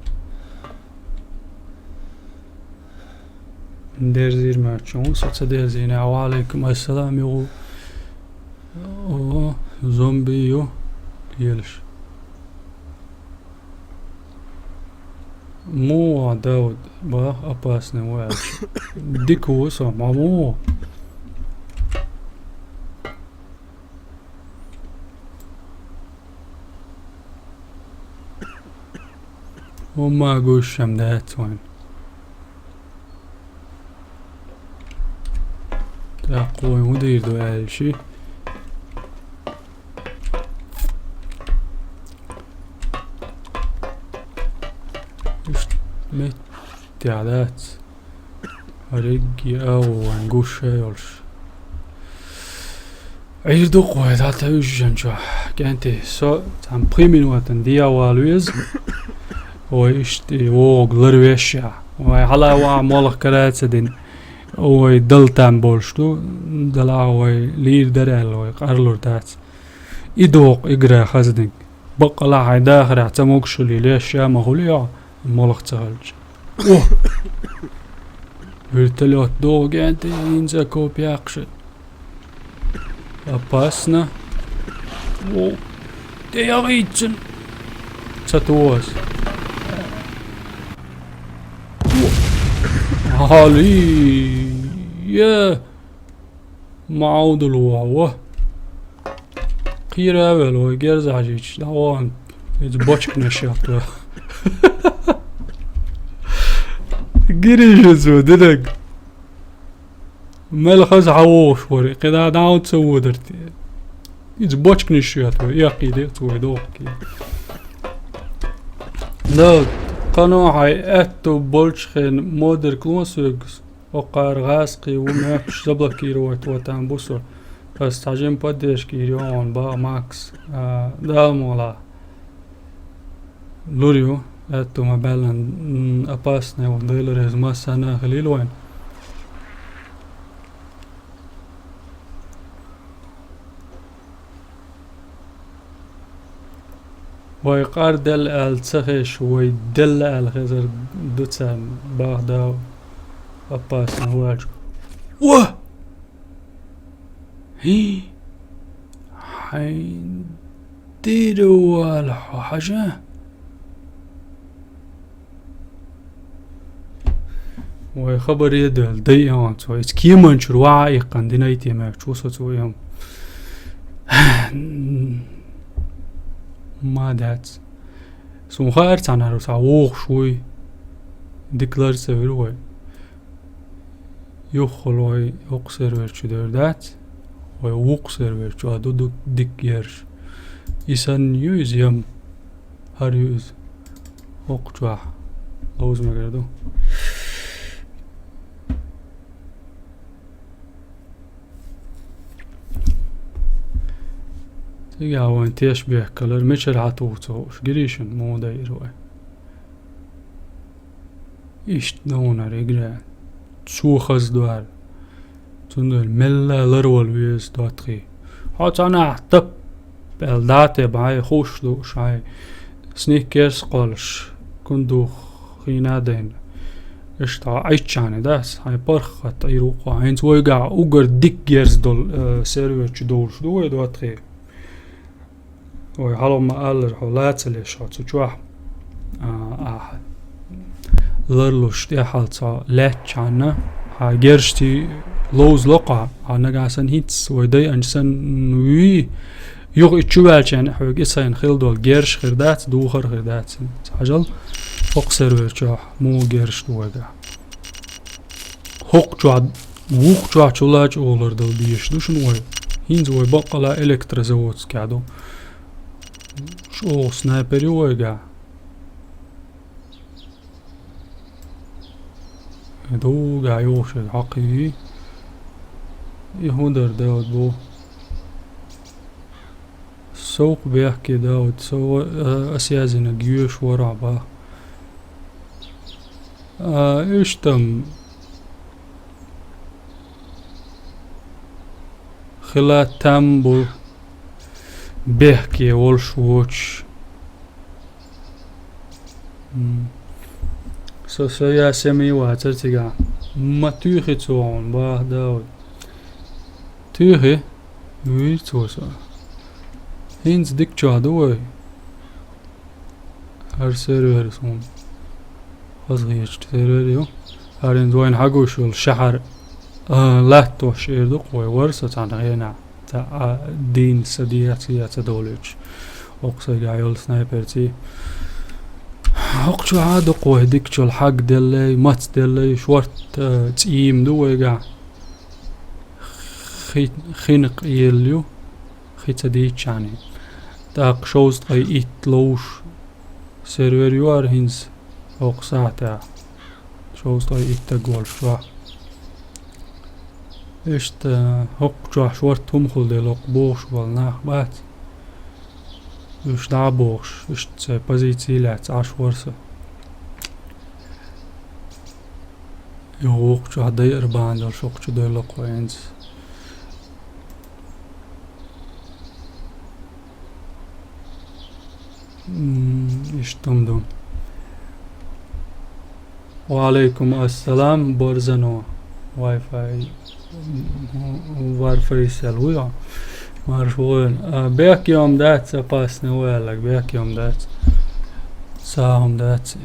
ندير زير مارشون ستدير زينا وعليكم السلام يو زومبي يو يلش مو داود با أباسني والش ديكو سو مامو وما قوشم دات وين تقوي مدير دو الشي متعدات رجي او نقوش يولش عيدو قوي ذات يوجن شو كانتي سو تام بريمين واتن ديا والويز ويشتي ووق لرويشيا وحلا وا مولخ كراتسدين ويدل تام بولشتو دلا وي لير درال وي قارلور تاц идоқ игра хазник бақала хайда храхта мокшули лешя махулия молох цагалж о вертолет догенте инза копиакшет опасно о те яричен цатуас هالي يا معود الواوا قيرة ولو جرز عجيج دعوان يتبوشك نشيط قريش زودلك ملخز عووش وري قدا داود سودرتي يتبوشك نشيط يا قيدي تويدوكي داود قناعي اتو بولشخين مودر كلوسوكس وقار غاسقي وماكش زبلكي رويت وتان بوسو بس تعجين بديش كيريون با ماكس دالمولا لوريو اتو مبالن اباسني وديلرز ما سنة خليل وين ويقار دل التخش ويدل الخزر دوتسان باغدا اباسن واج واه هي حين ديروا الحاجة وخبر يدل ديان تو كيمان شروع يقن دينايتي ماك شو صوتو يوم ما دات سو خير تانا روسا ووخ شوي ديكلار سيروي يخلوي اقصر ورچو دردات ووقصر ورچو ادو ديك يرش يسان يوز يم هر يوز وقچو لوز مگردو تيجا وين تشبه كلر مشر عطوتوش قريشن مو داير وي إيش دونا رجال شو خز دوار تندل ملا لرول ويز ДоттагIi حاط أنا طب الداتا بعي خوش دو شاي سنيكرز قالش كندو خينادين اشتا عيشاني داس هاي برخت ايروقا هينز ويقع اوغر ديك جيرز دول سيرفر دولش دو ДоттагIi ويحلو ما قال حولات اللي شات شوح لرلوش دي حالتا لاتشانا ها جيرشتي لوز لقا انا قاسن هيتس ويدي انسان وي يوغ اتشوالشان حوق اساين خيل دول جيرش خردات دوخر خردات عجل حق سيرفر شوح مو جيرش دوغا حق جواد ووق جواد شولاج اولر دول بيش دوشن وي هينز وي بقلا الكترا زووتس كادو شو سنايبر يوغا دوغا يوشد حقيقي يهودر داود بو سوق بيحكي داود سو اسيازنا جيوش ورع با ايش تم خلال تامبو بيحكي والش ووتش سو يا سمي واترتقع ما تيخي توعون باه داود تيخي ويتوسا هينز ديك جادوي هر سيرفر سون خزغيش سيرفر هارين دوين حقوشو الشحر لا توشير دقوي ورسة عن غينا تا دين سدياتي دولج اقصى عيول سنايبر تي اقشو عاد قوه ديكشو الحق دلي مات دلي شورت تيم دوغا خينق يليو خيتا ديتشاني تاق شوز اي ايتلوش سيرفر يوار هينز اقصاتا شوز اي ايتا جول شوا Ist hoch schwart humhul de lok bosch wal nach bat. Ist da bosch, ist Position lats ashwarse. Hoch şu hadayır bandal şokçu de lok wens. Ist dum. Wa alaikum assalam borzano. Wi-Fi varför selhuja. Marshwoen. Bekiam dat pasne welag bekiam dat. Sahum dat.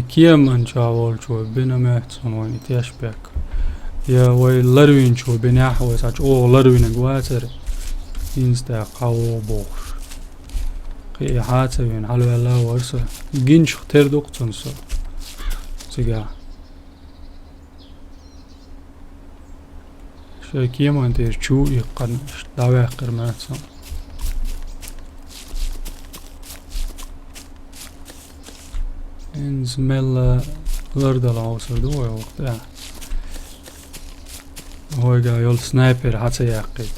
Kiaman çavol ço benamet sonun ihtiyaç bek. Ya way larwin ço benahwa saç o larwin gwater. Insta qawo box. Qi haatawin halwa la warsa. Ginch ter dokton so. Siga. Şey kiaman ter çu iqan dawa qirmatsan. En smella lörda lausar då jag åkte. Hoiga jol sniper hatsa yaqit.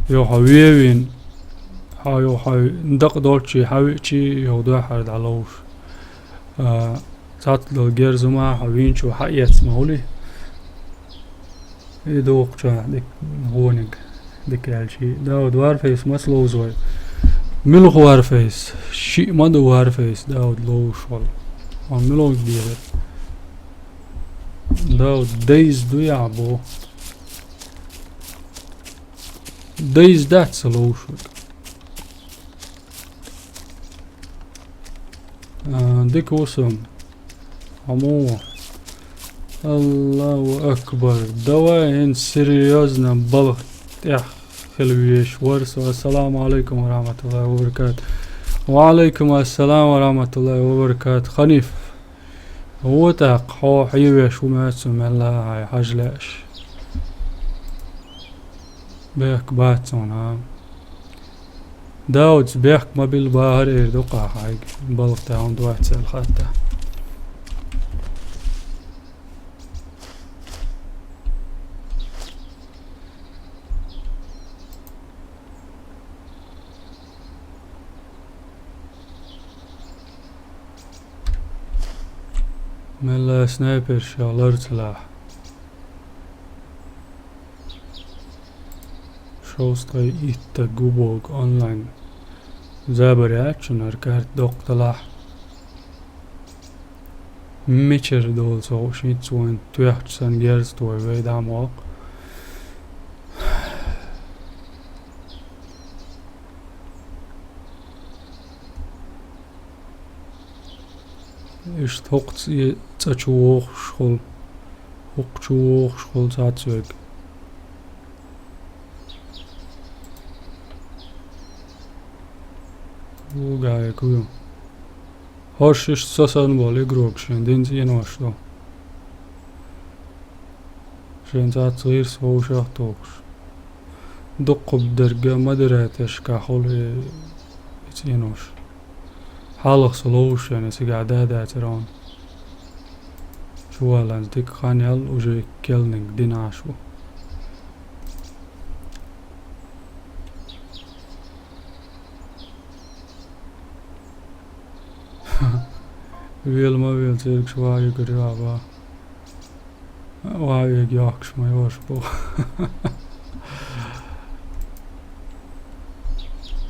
Yo hawewin hayo ndaq dolchi hawichi yo dahar dalosh. Tatlo gerzuma hawin chu hayat mauli. Idokcha dik honig dik alchi. Dawud warface maslozoy. Milk warface, she mother warface, Dawud low shol. On milk dealer. Dawud days do ya bo. Days that's a low shol. Dik awesome. Amo. Allahu Akbar. Dawa in seriozna balq. خلويش ورسو السلام عليكم ورحمة الله وبركاته. وعليكم السلام ورحمة الله وبركاته. خنيف هو تاق هو حيوش وما تسمى الله هاي حجلاش بيك باتسون ها داود بيك ما بالباهر إردوقع هاي بلغتا هم دوات سال خاطة ملا سنايبر شغلر سلاح شوستاي إتا جوبوغ أونلاين زابر أكشن أركارت دوق تلاح ميشر دول سو شيت وين تويحت سنجيرز توي ويد عموق ist hocht zachuch schol hochchuch schol zatzug Ugai kuju Hoş ist sosan boli grokschen den sie noch so schön zatzir so schachtox دق بدرجة مدراتش كحول يتينوش حالق صلوش يعني سقعدها داتران شو لان ديك خانيال وجي كيلنك دين عشو ويل ما ويل تيرك شوائي قريبا وايق ياكش ما يوشبو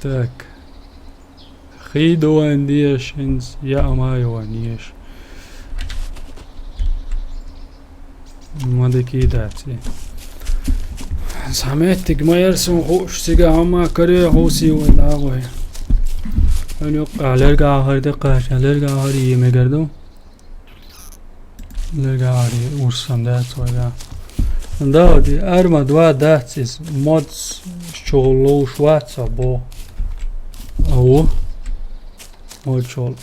تاك خيدو انديش انس يا امايو انيش ما دكي داتي سامتك ما يرسم خوش سيقا هما كري خوسي والعاوي ان يقع لرقا هردقاش لرقا هري مقردو لرقا هري ورسم دات وقا داودي ارما دوا داتيس مودس شغلو شواتسا بو او مود شغل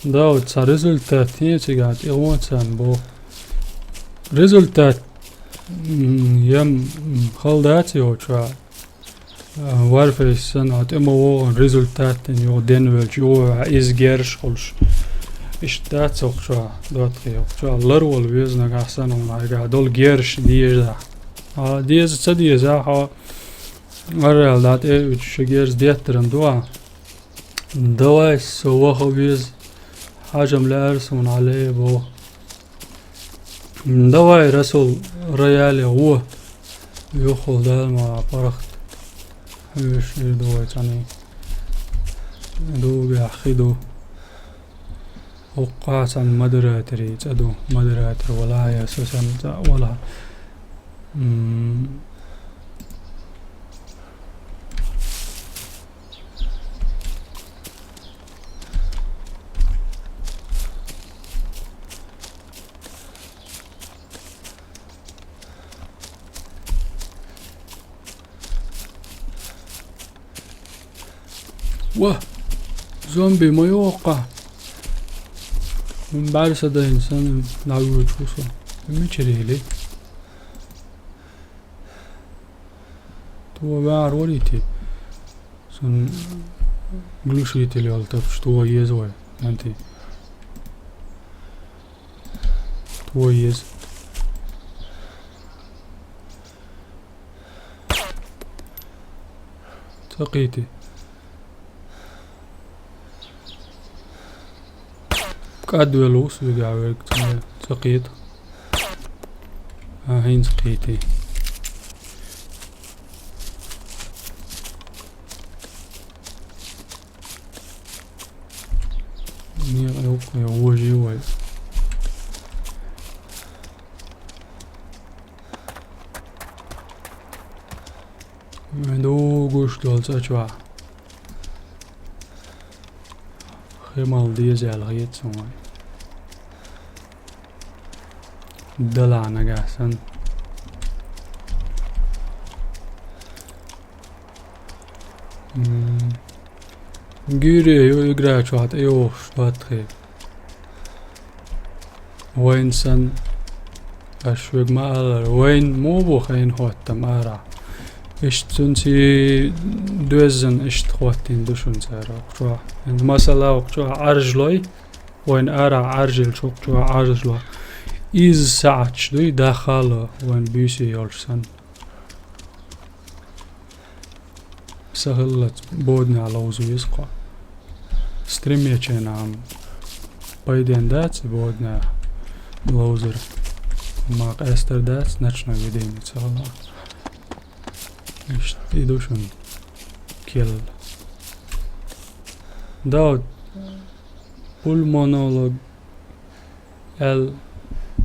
Дауд, са результат не цигат, илмоцан бо. Результат ям халдати оча. Warfare sanat emo resultaten jo denvel jo is gerscholsch. Ich dat auch schon dort auch larwol wesna gasan und ga dol gersch dieza. Dieza tsadieza ha arral dat üç gerz dietren doa. Doa so wacho wes hajam larsun عليه بو. Doa rasul rayali هو يخل دال ما فرخت. ايش دوت يعني دو بياخدو وقاسا مدراتري تدو مدراتر ولا يا سوسن ولا واه زومبي ما يوقع من بعد صدى إنسان نعود شوصه ميشري لي تو بعر وريتي سن قلوشيتي اللي قلتبش تو يزوي أنتي تو يز تقيتي كادولوس ويقعوك سقيت هين سقيتي نيق يوجي وي دو گوش دولت اچوا خيمال ديزي على غيت سماي دلعنا قاسن جيري يو يقرأ شوات ايوه شوات خير وين سن اشوق ما ألر وين مو بوخين هوت تمارا اشت سنسي دوزن اشت خواتين دوشون سارا شو مثلا شو عرجلوي وين ارا عرجل شو عرجلو إز ساعتش دوي داخل وين بيسي يولسن سهلت بودنا على وزويسقا ستريم-Arma2 عم بايدين دات بودنا لوزر ما قاستر دات نچنا videjni سهلا إيش يدوشن كيل داود pulmonolog el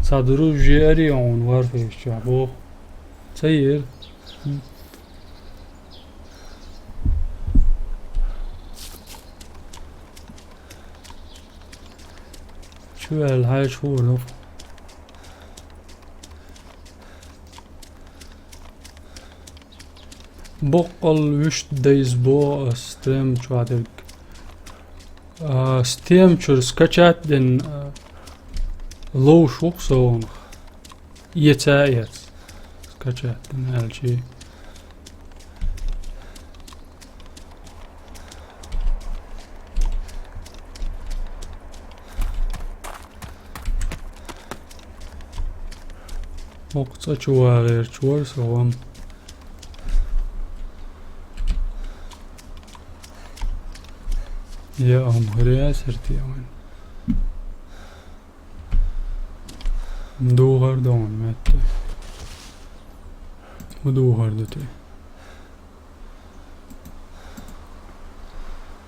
صدرو جيري اون وارفيش جابو سير شو الهاي شو لف بقل وش دايز بو ستريم شوادك ستيم شور سكتشات دن لو شوق سون يتايت سكتشات دن الجي وقت أشوى غير شوار سوام يا غريا سرتي وين دوغر دون مات ودوغر دتي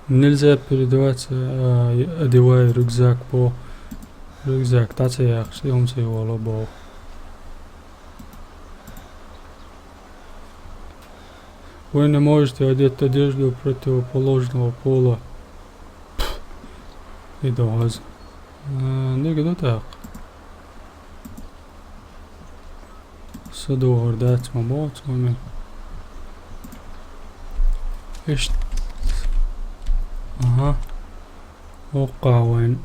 نلزا بريدوات ادواي ركزاك بو ركزاك تاتي ياخش يوم سي والو بو Вы не можете одеть одежду противоположного пола. И догаз. Нигде так. Саду гордать мабот с вами. Ага. Ока вайн.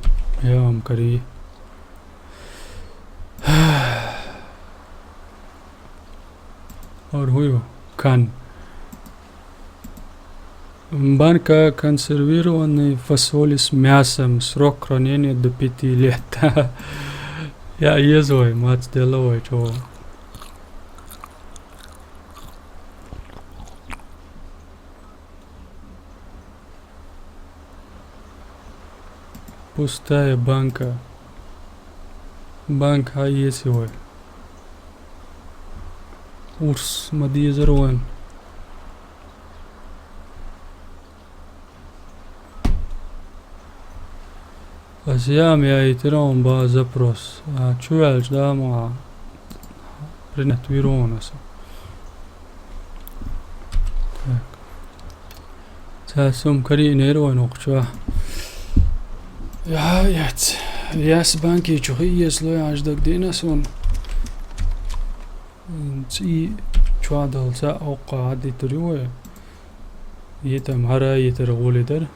या हम करिए और हुई кхан. Банка консервированной фасоли с мясом. Срок хранения до 5 лет. Я езжу, мать деловой, чего. Пустая банка. Банка есть его. Урс мадизирован. Азиам я итером ба запрос. Чуяльш да ма принят виронаса. Так. Сасум кари нерван окча. Ja, jetzt. Yes, banki chuhi yes lo aj dak dina son. Ci chwadal sa oqa adi turiwe. Yetam hara yetar golider.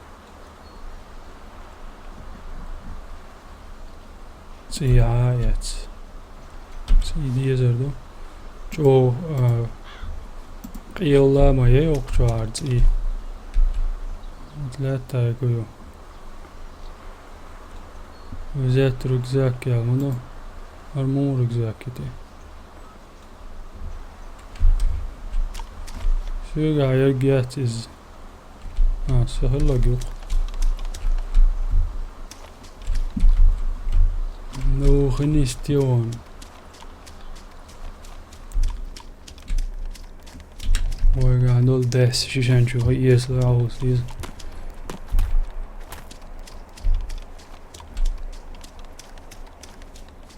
Ci ja jetzt. Ci diyezerdo. Cho qiyalla ma ye oqcho arzi. Tlata yakuyo. Взять рюкзак я, ну, арму рюкзак иди. Şöyle ayar giyeceğiz. Sahilla yok. No, khin istiyorsun. Oy, gandol des şişen şu yesle ağustos.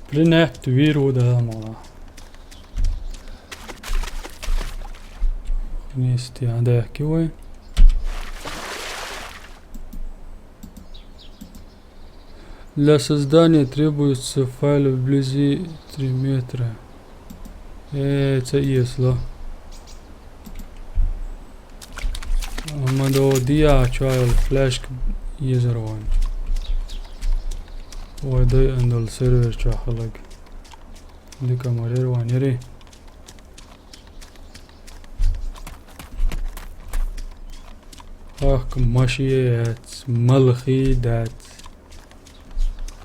Plinett viru da mala. Нести, да, кивой. Для создания требуется файл вблизи 3 метра. Это если. Амадо диа чайл флешк езерван. Ой, дай андал сервер чахалак. Дика марерван яри. Ах, ماشيات ملخي دات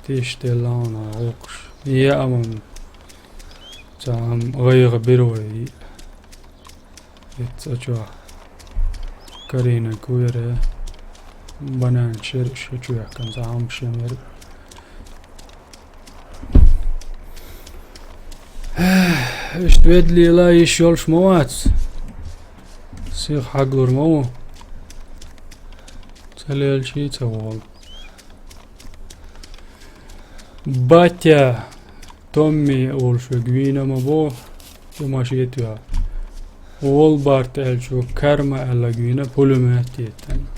تشتلانا عقش يا أمم تعم غير بروي يتسجوا كارينا كويرة بنان شرش شوية كان تعم شمير اشتويت لي لا يشولش موات سيخ حقلور مو Лечиться вол. Батя Томми олшу гвина мабо тумашиетуа. Вол барт элчу карма alla гвина полумэтиетен.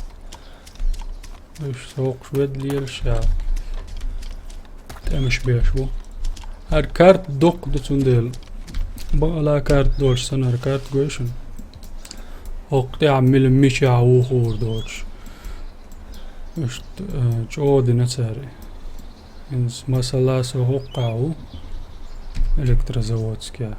Иш соқ шведлиел ша. Темш бешбо. Ар карт доқ дцундел. Бала карт дош санар карт гошен. Оqti عمل مشي عوخور دوش. Чоди на царе. Инс масала со хоқау электрозаводская.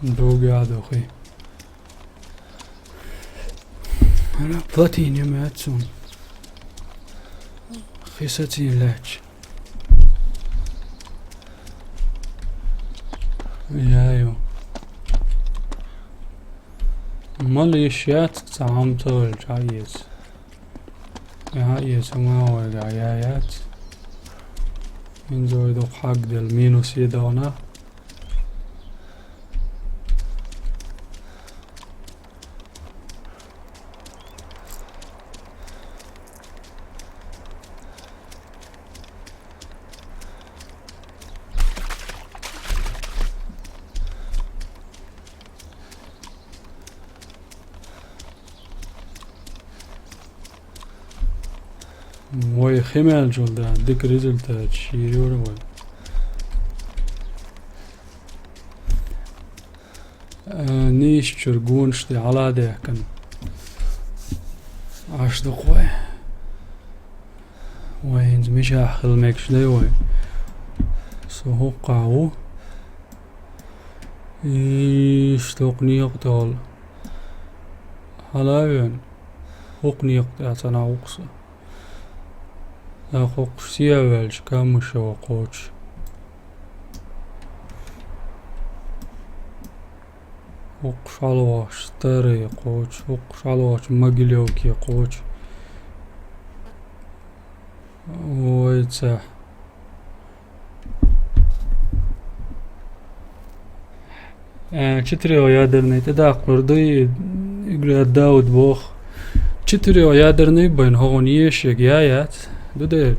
Другадохи. Она плотине мятсун. Хисатин лач. Яю. Малишят цамтол чаез. Я сама яят. Инзой до хак дел минус едана. وای خیمال جلده دیک ریزلت شیریور وای نیش چرگونشتی علاده کن عشق وای وای اینز میشه خیل مکشده وای سو قاو ایش توق نیقتال حالا حق نیقت انا وقصه حق سیاولش کامش و قوچ حق شلواش تری قوچ حق شلواش مگلیو کی قوچ وایته چطوری یادرنی تداخل دوی داود بوخ چطوری یادرنی بین هونیش یکیات دوده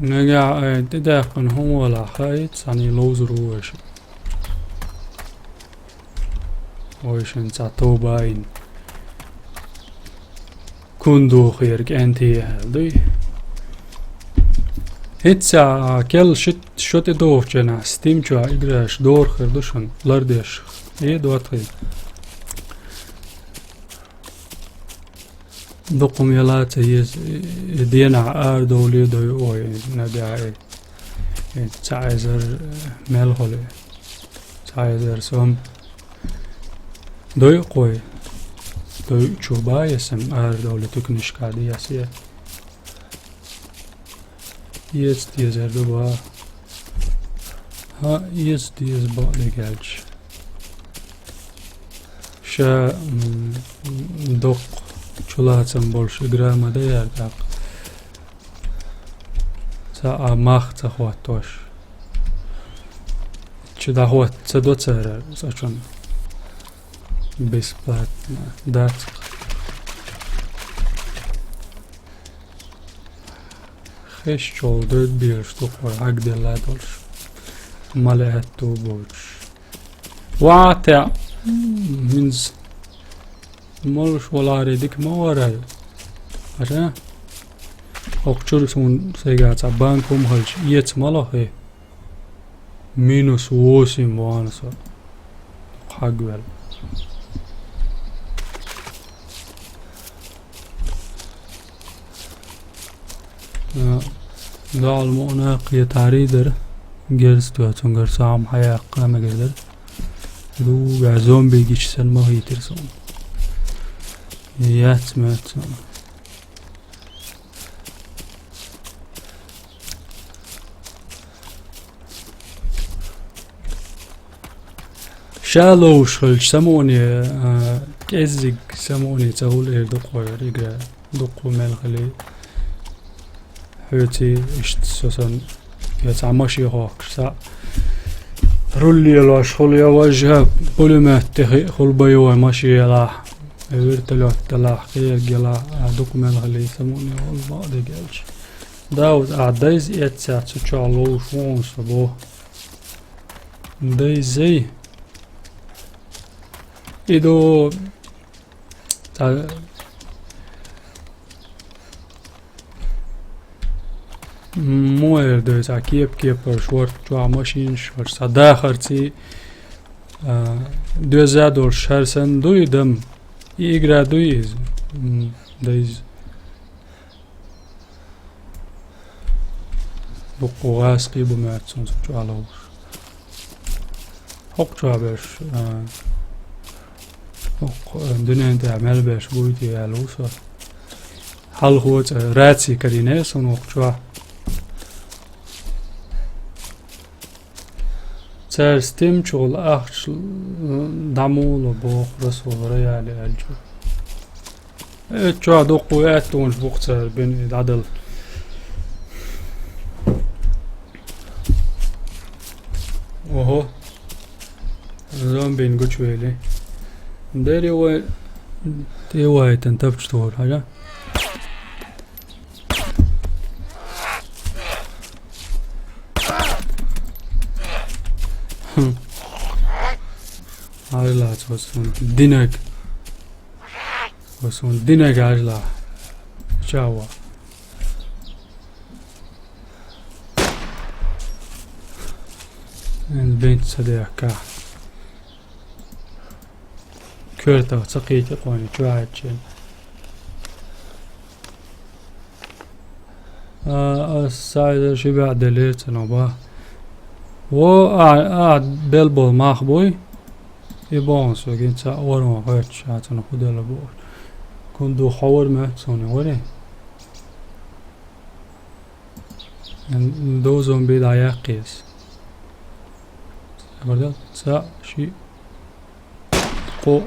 نگاه تداخل هم ولا خايت ثاني لوزر وش وشن تعطو باين كندو خيرك انتي دوي هتسا كل شت دوف جنا ستيم جو اجراش دور خردوشن لردش ايه دواتي دقم يلات يز دينا دولي دوي اوي نبيع تعايزر ملخولي تعايزر سوم دوي قوي دوي چوبا يسم دولي تكنش كادي ياسيه Jetzt dieser Duba. Ha, jetzt dieses Badegeld. Sha doq chulatsam больше грамма да ярдак. Sa macht sa хватош. Чуда хват sa доцера, сачон бесплатно дать. Хеш чолдырд бир штука агделадолш малеатту боч вата минз молш воларе дик морай ара окчур сун сегаца банком халч ец малахе минус 8 ванса хагвел دال موناقية تعريدر جرستو هتونجر سام حياة قامة جدر دو بعزوم بيجيش سلمه هيترسون ياتمت شالوش خلش سموني كزيك سموني تقول ايه دقو يريقا دقو ملخلي هوتي اشتسوسن يتعمشي هوك سا رولي لاش خلي وجه بولمات تخي خل بيو ماشي لا ورتلو تلا خير جلا دوكمل خلي سموني والله دجالش داود عدايز اتسا تشالو شون صبو دايزي ايدو تا موير دوز كيب شورت جوا ماشين شور صداخرتي دوزادور شرسن دوي دم يقرا دويز دايز بقواس قيبو ماتسون جوا لوش حق جوا باش حق دنيا انت عمل باش بويتي علوصا حال خوت راتسي كرينيس ونوق جوا سر ستيم شغل أخش دمول وبوخ رسول ريالي الجو شو دوقو اتونش بوقتر بين العدل وهو زومبين قوشويلي داري هو تيواي تنتبش طول حاجة هاي لا وسون دينك عجلة شاوا البنت صديقك كرتا سقيت قواني توعدشين الساعة شي بعد ليت نباه قاعد بلبل ماخبوي يبون سو جنت أول ما قلت شاتنا خدا لبور كندو حور ما تصوني وري دوزون بداية قيس بدل سا شي قو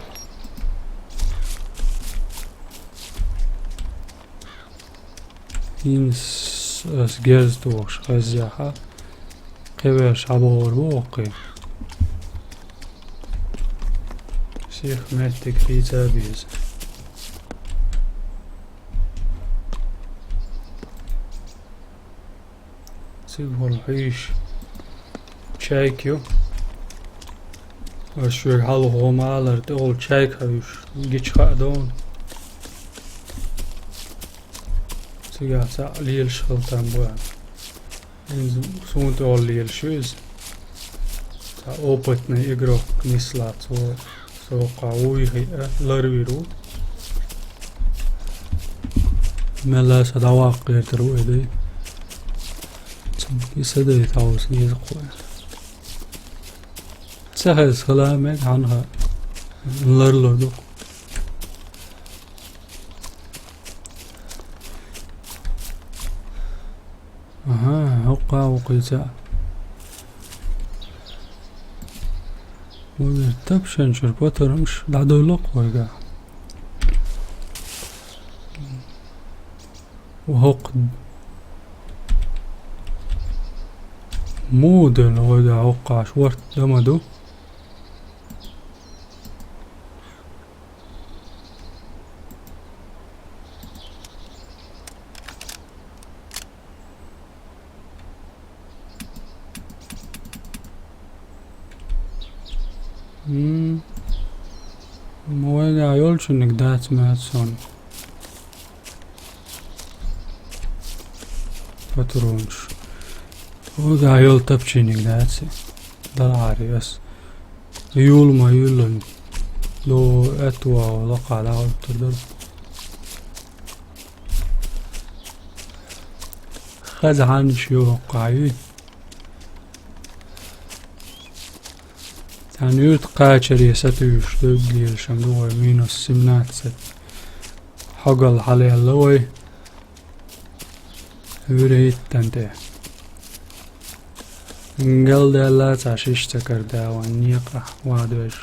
این سگرز دوش خزیاها قبل شبور بوقي شيخ ماتك في تابيز سيبه الحيش شايكيو وشوك حلو هو مالر تقول شايك هايش جيش خادون سيجا ليل شغلتان بوان سونت all ليل شوز опытный игрок несла so قوي لرويرو ملا سدواق يترو إدي تمكي سدي تاوس نيزقوا سهل سلامك عنها لرلو دو هقا وقيتا ويرتبشن شربترمش دعدو لقوة وهق مودن وقا هقا شورت دمدو موقع يولش انك دات ماتسون فترونش موقع يول تبشي انك داتسي دلعاري بس يول ما يولن لو اتوا ولقع داود تردل خذ عنش يوقعي يعني يتقاچر يستويش دوغليل شمدوه مينوس سمنات ست حقل حالي اللوي وريت تنته انقل دالا تعشيش تكردا وانيقا وادوش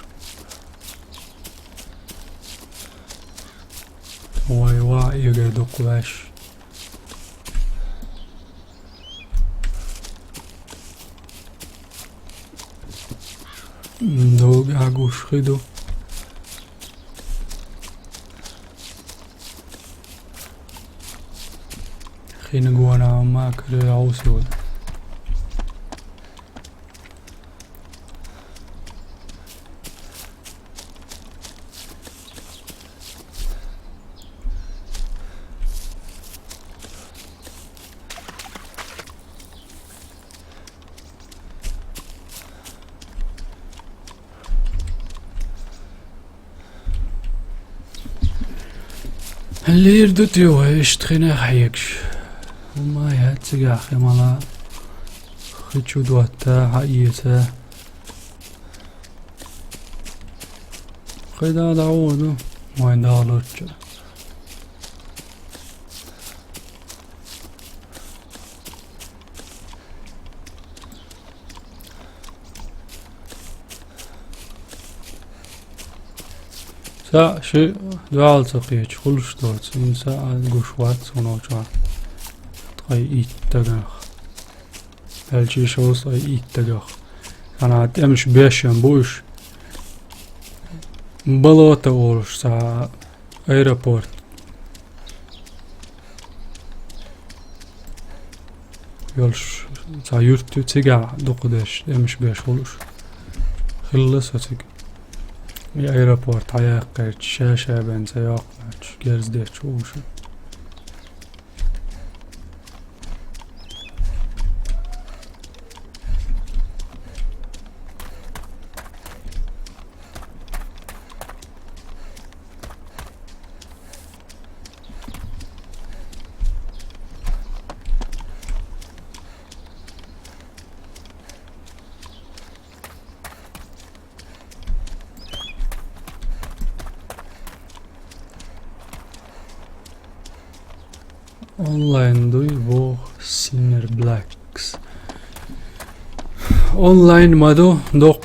ويوا يقدو قواش دوغ عقوش خيدو خين قوانا ما كري عوسو اللي يردتي ويش تخينا حيكش وما يهتسق أخي مالا خيتشو دوتا حقيتا خيدا دعوودو وين دالوش سا شي دوال تقيش خلش دوت إنسا قشوات ونوشا تقاي إيت تقاخ هالشي شوص أي إيت تقاخ أنا عتمش بيشن بوش بلوتا ولش سا ايرابورت يولش سا يرتو تيقع دوقدش امش بيش خلش خلص وتيقع I aeroport hayaqqayt şäşä bense ýokmaç gerzde çuwşy. Online duyvo Sinner Blacks. Online madu doq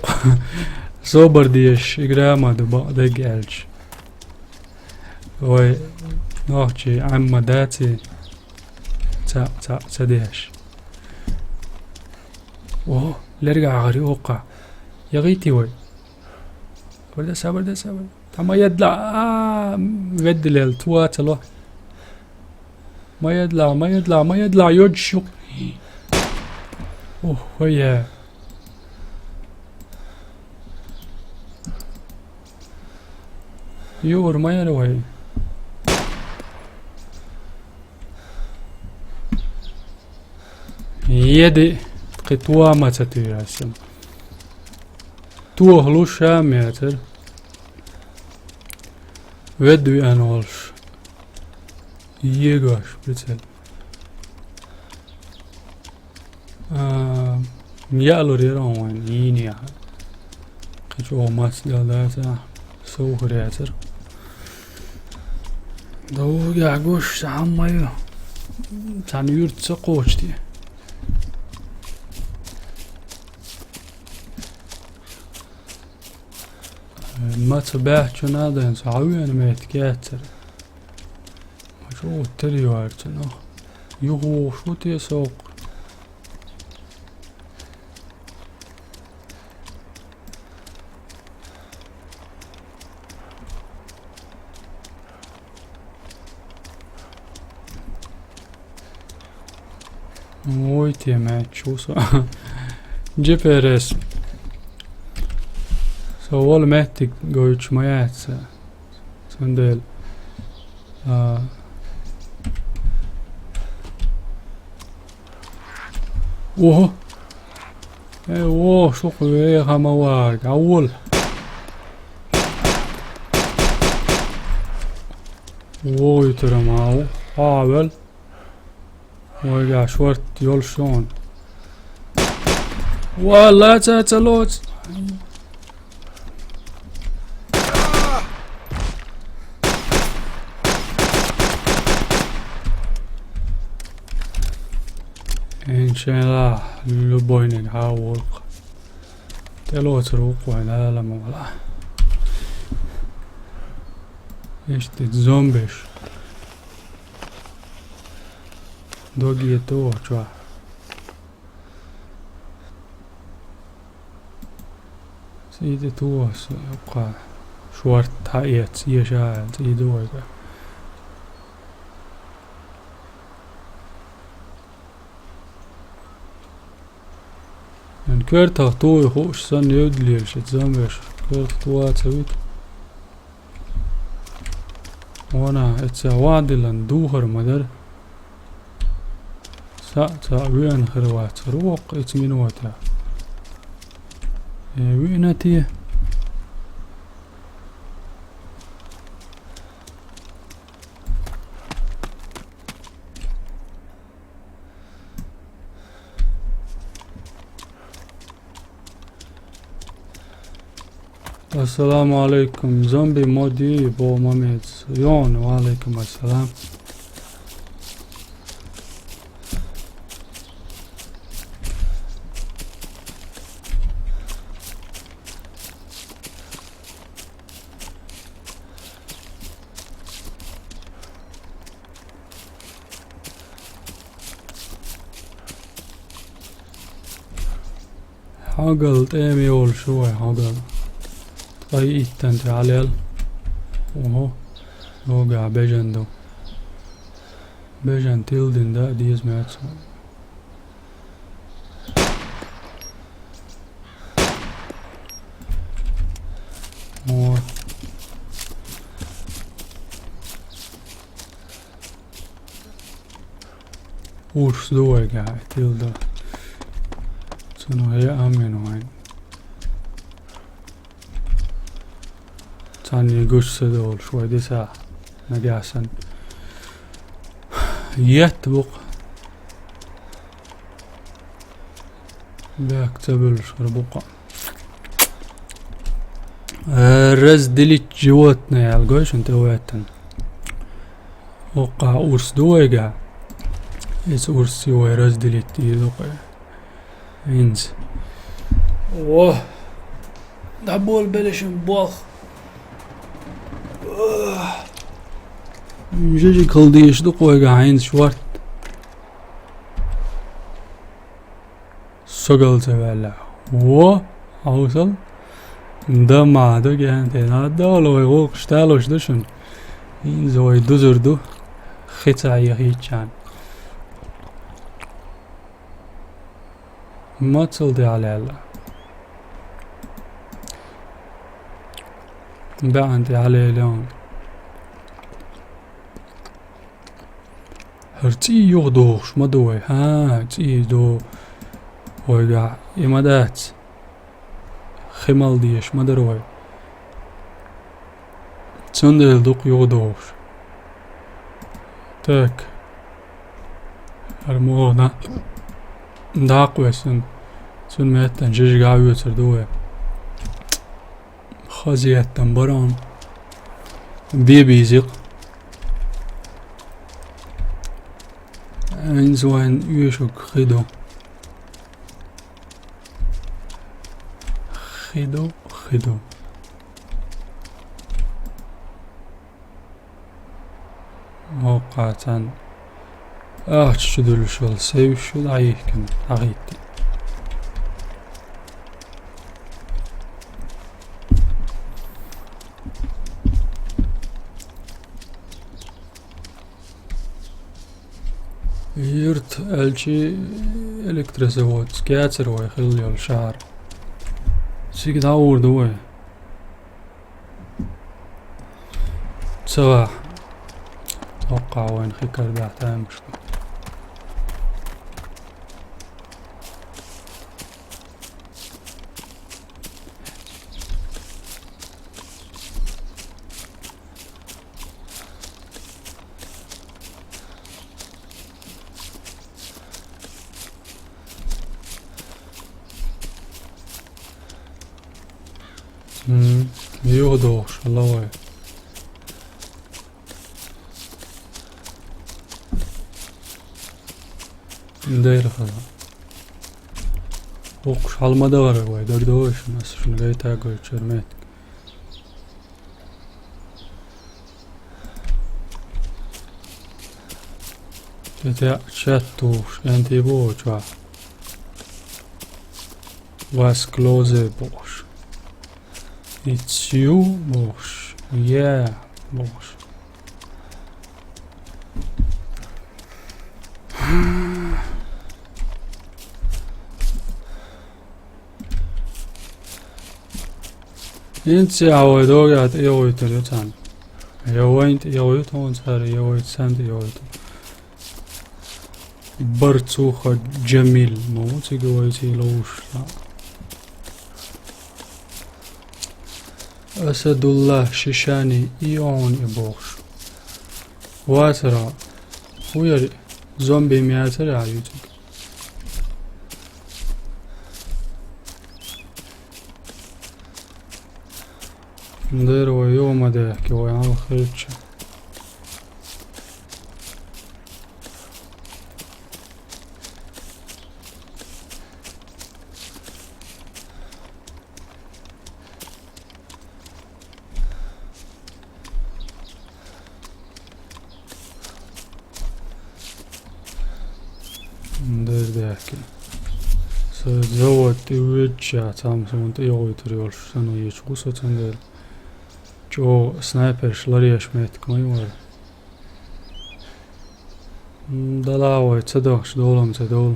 sober diyeş igramadı ba'da gelç. Ve Nохчийн мотт ta diyeş. Oh, lerga agari oqa. Yagiti way. Barda sabar. Tama yadla veddilel tuatalo. ما يدلع يجشق. اوه ويا يور ما يروي يدي قطوة ما تتياسم توه لو شاميتر ودو انولش Yegaş bitel. Miyalor yaran wan yini ya. Kaç olmaz dalasa soğuk reater. Dawud ya goş sammayo. Tan yurtsa qoçti. ما تباح جنادن سعوين ما يتكاتر شو تري وارتنا يغو شو تيسوق موي تيمات شو سو جيبرس سوال مهتك قويتش مايات سندل اوه اوه شو قوي غموارك اول اوه ترى معه قابل ويقع شورت يول شون والله تاتلوت إن شاء الله لبوينك هاورق تلو تروق ولا لا ولا إيش تتزومبش دوغي تو شو سيدي تو يبقى شوارت هايت يشاعل سيدوغا كرت هطوي خوش سن يدلي شتزمش كرت واتسويت وانا اتسواد لندوهر مدر سا وين خروات روق اتمنوتا وينتي السلام عليكم زومبي مودي بو ماميت يون وعليكم السلام حقل تيمي يول شوي حقل طيب تنت عليل وهو نوقع بجندو بجن تيلدن دا ديز ماتس موت Urs duega till då. Så nu är jag aminoin. Tani gussedol شوي دسا نجاسا. يتبق بيكتبل شربقة. رز دليت جواتنا يا الجوش انت واتن. وقع ورس دويقع. إس ورس يوي رز دليت يدوقع. إنز. واه. دعبول بلش بوخ. جيجي كالديش دوقع إنز شوارت. سقل سبالة. واه. أوصل. ده ما ده كانت هذا ولا يغوق اشتالوش دشن إنزو يدزر دو خيتا يهيتشان ما تصلدي على الله بعندي عليه اليوم هرتي يغدوش ما دوي ها تي دو ويقع إمادات خمال ديش ما دروي تسندل دوق يغدوش تاك هرمونا داقوي سن ميتن جيج قاوي تردوي خازيتن بران بيزيق انزوين يشوك خدو موقعاً تشدل شول سيف شول عيكن عغيتي يرت الشي الكتريسيوت سكياتر ويخلي الشعر سيك داور دوي سواح توقع وين خيكر بعتها مشكلة يغدوش الله وين ندير خذا وقش على المدار وين دردوش ناس شنو جاي تاكل شرميت تتا شاتوش انتي بوش واس كلوزي بوش It's you, boss. Yeah, boss. انت عودوك at يويت اليوتان يويت هون صار يويت سند يويت برتوخ جميل مو تيجويتي لوش لا أسد الله شيشاني إيون إبوش واترا هو زومبي مياتر على يوتيوب ندير ويوم ده كي ويعمل خيرش ندير داكي سزود تيويتشا تامسون تيوي تريول شنو يشوسو تندير جو سنايبر شلاريش ميتك مايور دلاوي تصدقش دولم تدول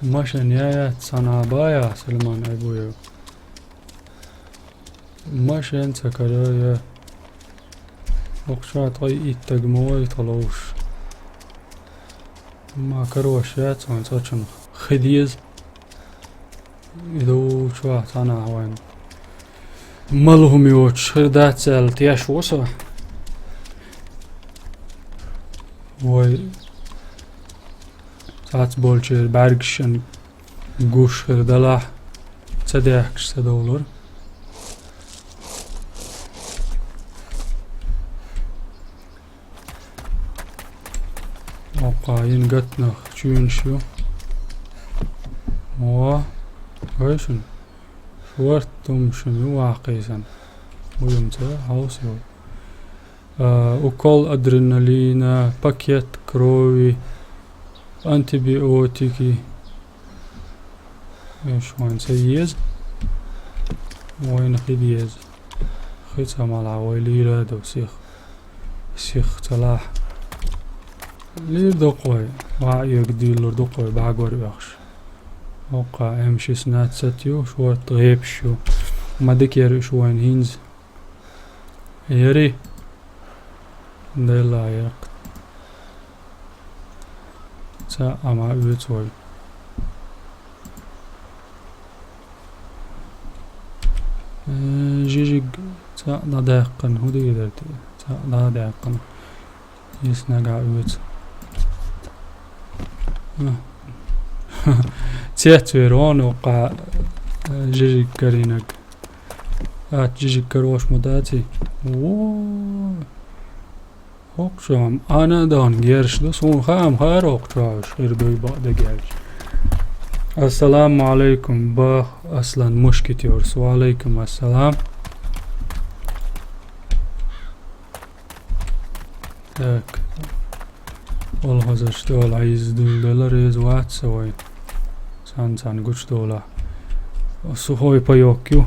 ماشن يا صنعبايا سلمان ابويا ماشي انت كرايا وقشات غي إتاق موي طلوش ما كروشات وين تشن خديز إذا شو أنا وين مالهم يوتش خدات سال تياش وصا وي ساعت بولشير برگشن گوش خردلا صديحكش سدولر وقاين قتنا شون شو ويشن شورتم شنو واقيسا ويمتى هاوسيو укол адреналина, пакет крови, антибиотики. ايش وين سيز وين خديز خيصة مالع ويلي رادو سيخ تلاح لير دقوي وعيك ديلر دقوي بعقور بخش وقع امشي سنات ستيو شوات غيب شو ما دكير شو وين هينز يري ديلا يرق تا اما اوتوي جيجيج تا نادقن هودي يدرتي تا نادقن يسنقع اوت تياتويرون وقع جيجيج كارينك جيجيج كروش مداتي اوكشام انا دان گرش دو سون خام خير اوكشاش غير دوي بعد گرش السلام عليكم با اصلا مشكتيورس وعليكم السلام так والله زشتول عايز دولار يز وات سوي سان گوش دولا سوهوي بايوكيو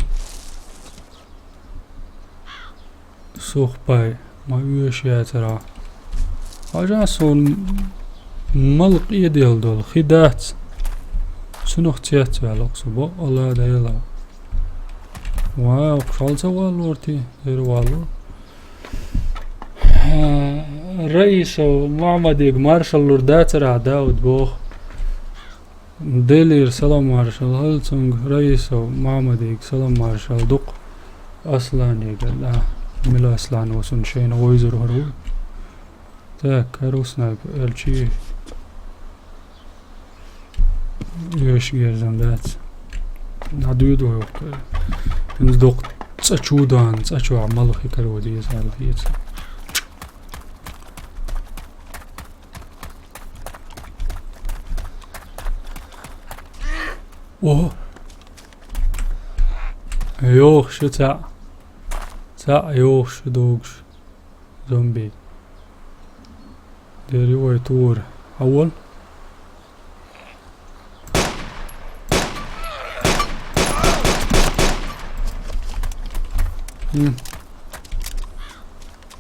سوخ باي ما يوش يا ترى اجاسون ملق يديل دول خدات سنوخ تيات بالقصبو الله دايلا واو خالص والورتي غير والو رئيس معمدي مارشال لورداتر داود بوخ ديلير سلام مارشال هلتونغ رئيس معمدي سلام مارشال دق اصلا يقال ملا اصلا وسن شين ويزر هرو так روسنا الشي يش گردم دات ندوید و این دو تچودان تچو عمل خی کرو دیز علایت اوه يوخ شو تا يوخ شو دوغش زومبي ديري ويتور اول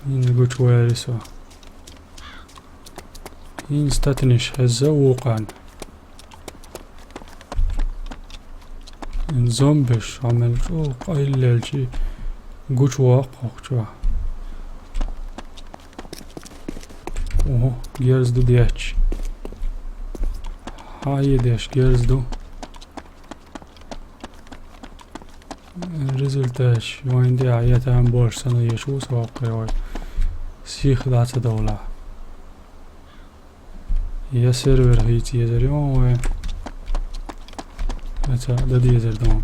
نقول وارسو ينستتنش هزوقان زومبيش عمل شو قايل شي قوش واقع شو اوه جيرز دو دياتش هاي ديش جيرز دو ريزلتاش وين دي عيات عن بورش سنة يشو سواقي وي سيخ ذات دولة يا سيرفر هيتي يزريون وي متى دادي يزردون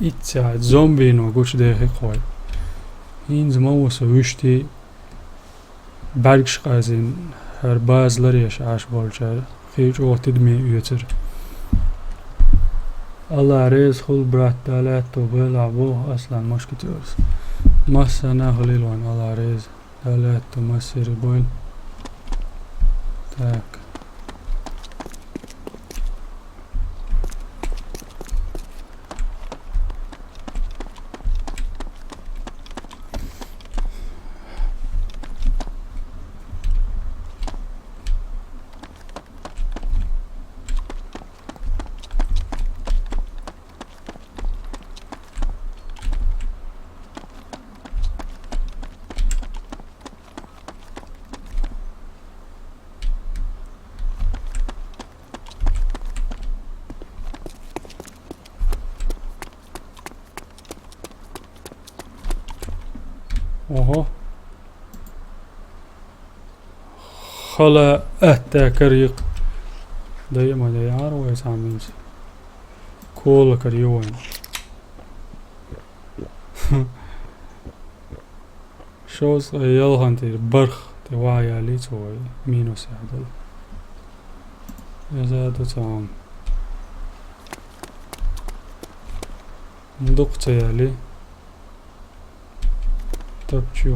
إتساعد زومبي نو قوش ديخي قوي هين موسى وشتي برگش قازين هر bazıları aş bolçar hiç o tedmi üyetir Allah rez hul brat dalat to bela bu aslan moşkitiyoruz masana halilwan Allah rez dalat to masir boil tak oho خلا أتكريق دايما ديار ويسامين كول كريوين شوز يلهن تي برخ توايا لي توي مينوس يعدل يزادو تام ندقت يالي تبجو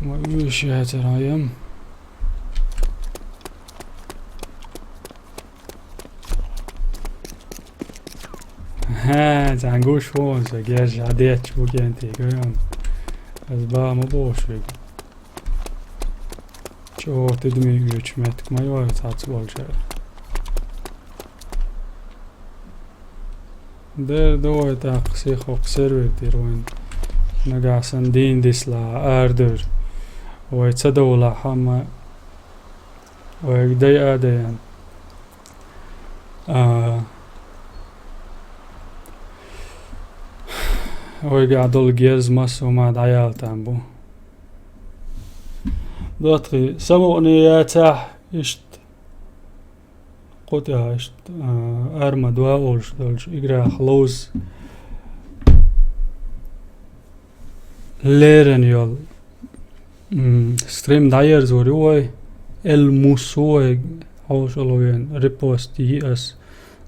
ما يوشي هترايم ها زنگوش فونس گیج عدیت بگین تیگویم از با ما باشوگ چه تدمی گوچ متک ما یوی تاتس بالشر در دوی تاقسی خوک سرور دیروین نگاسن دین دیسلا اردر وی تدولا حما وی دی آدین ويقعدوا الجيز مس وما عيال تنبو ضغطي سموقني يا تاح اشت قطع اشت Arma2 olش دولش اقرا خلوز ليرن يول Stream-Arma2 زوريوي الموسوي حوشلوين ريبوست يأس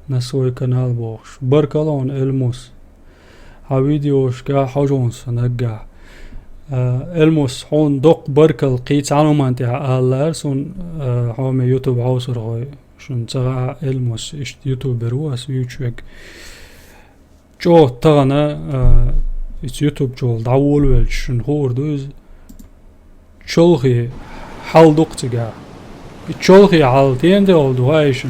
نسوي канал بوش بركلون الموس فيديوش كا حجونس نجا الموس حون دق بركل قيت عنومان تاع اللارسون حومي يوتيوب عوصر غوي شن تغا الموس اشت يوتيوبر واس يوتيوب جو تغنا ات يوتيوب جول داول ول شن هور دوز چولخي حال دق تجا چولخي حال تيند اول دوایشن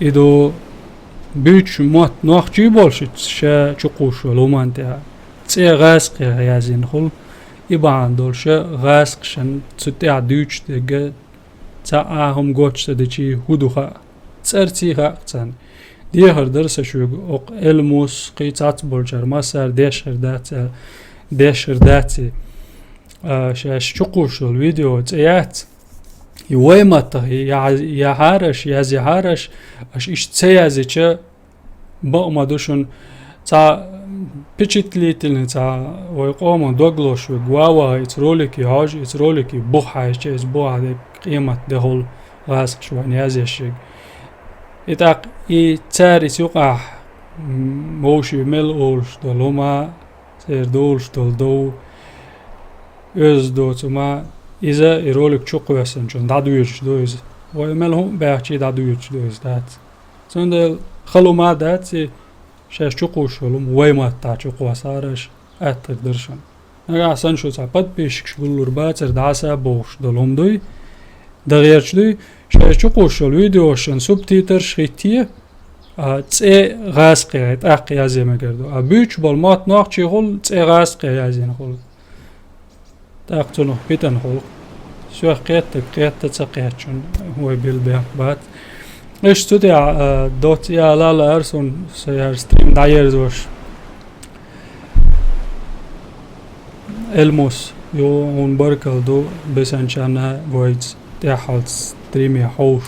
ایدو بيتش موت نوخجي بولشت شا چقوش ولومان تاع تسي غاسق يازين خل يبان دولشا غاسق شن تسيع دوش تاع تاعهم غوتش تدشي هدوخا تسرتي خاقتن ديهر درس شو اوق الموس قيتات بولجر مسار ديشر داتي شاش چقوش الفيديو تاعت يويمته يا هارش يا زي هارش اش ايش تسيازي چه بقما دوشن تا بيچتليتلن تا ويقوم دوغلوش وغواوا اتروليكي هاج اتروليكي بوحاش چه بوحا دي قيمت دهول غاسق شوان يازيشيك اتاق اي تاري سيوقع موشي مل اولش دولوما سير دولش دول öz دوتما إذا يرولك شو يسن شون دادويش دوز ويملهم بيحكي دادويش دوز دات سند خلو ما دات شاش شقوش ولهم ويما تا شقوا صارش أتر درشن نجا سن شو تعبد بيشكش بلور باتر دعسا بوش دلهم دوي دغيرش دوي شاش شقوش الفيديو شن سبتيتر شخيتيه تسي غاسقي تاقي يازي مقردو أبيش بالمات ناقشي غل تسي غاسقي يازين غل تاقتنو بيتن خلق شو قيت تسقيتشون هو بالبيع بات ايش تدع ДоттагIi لا ارسون سيار Stream-Arma2 وش الموس يو بركل دو بسنشانا فويت تحال ستريمي حوش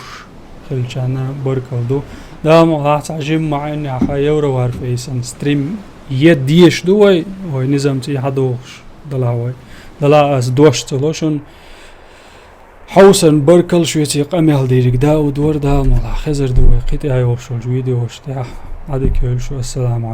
خلشانا بركل دو دام راح تعجب مع اني حيورو وارفيسن ستريم يديش دوي نظامتي حدوش دلاوي دلا از دوشت لوشن حوسن بركل شويتي قميل ديرك داود وردا ملا خزر دوي قيتي هاي وشو الفيديو وش تاع هذيك السلام عليكم.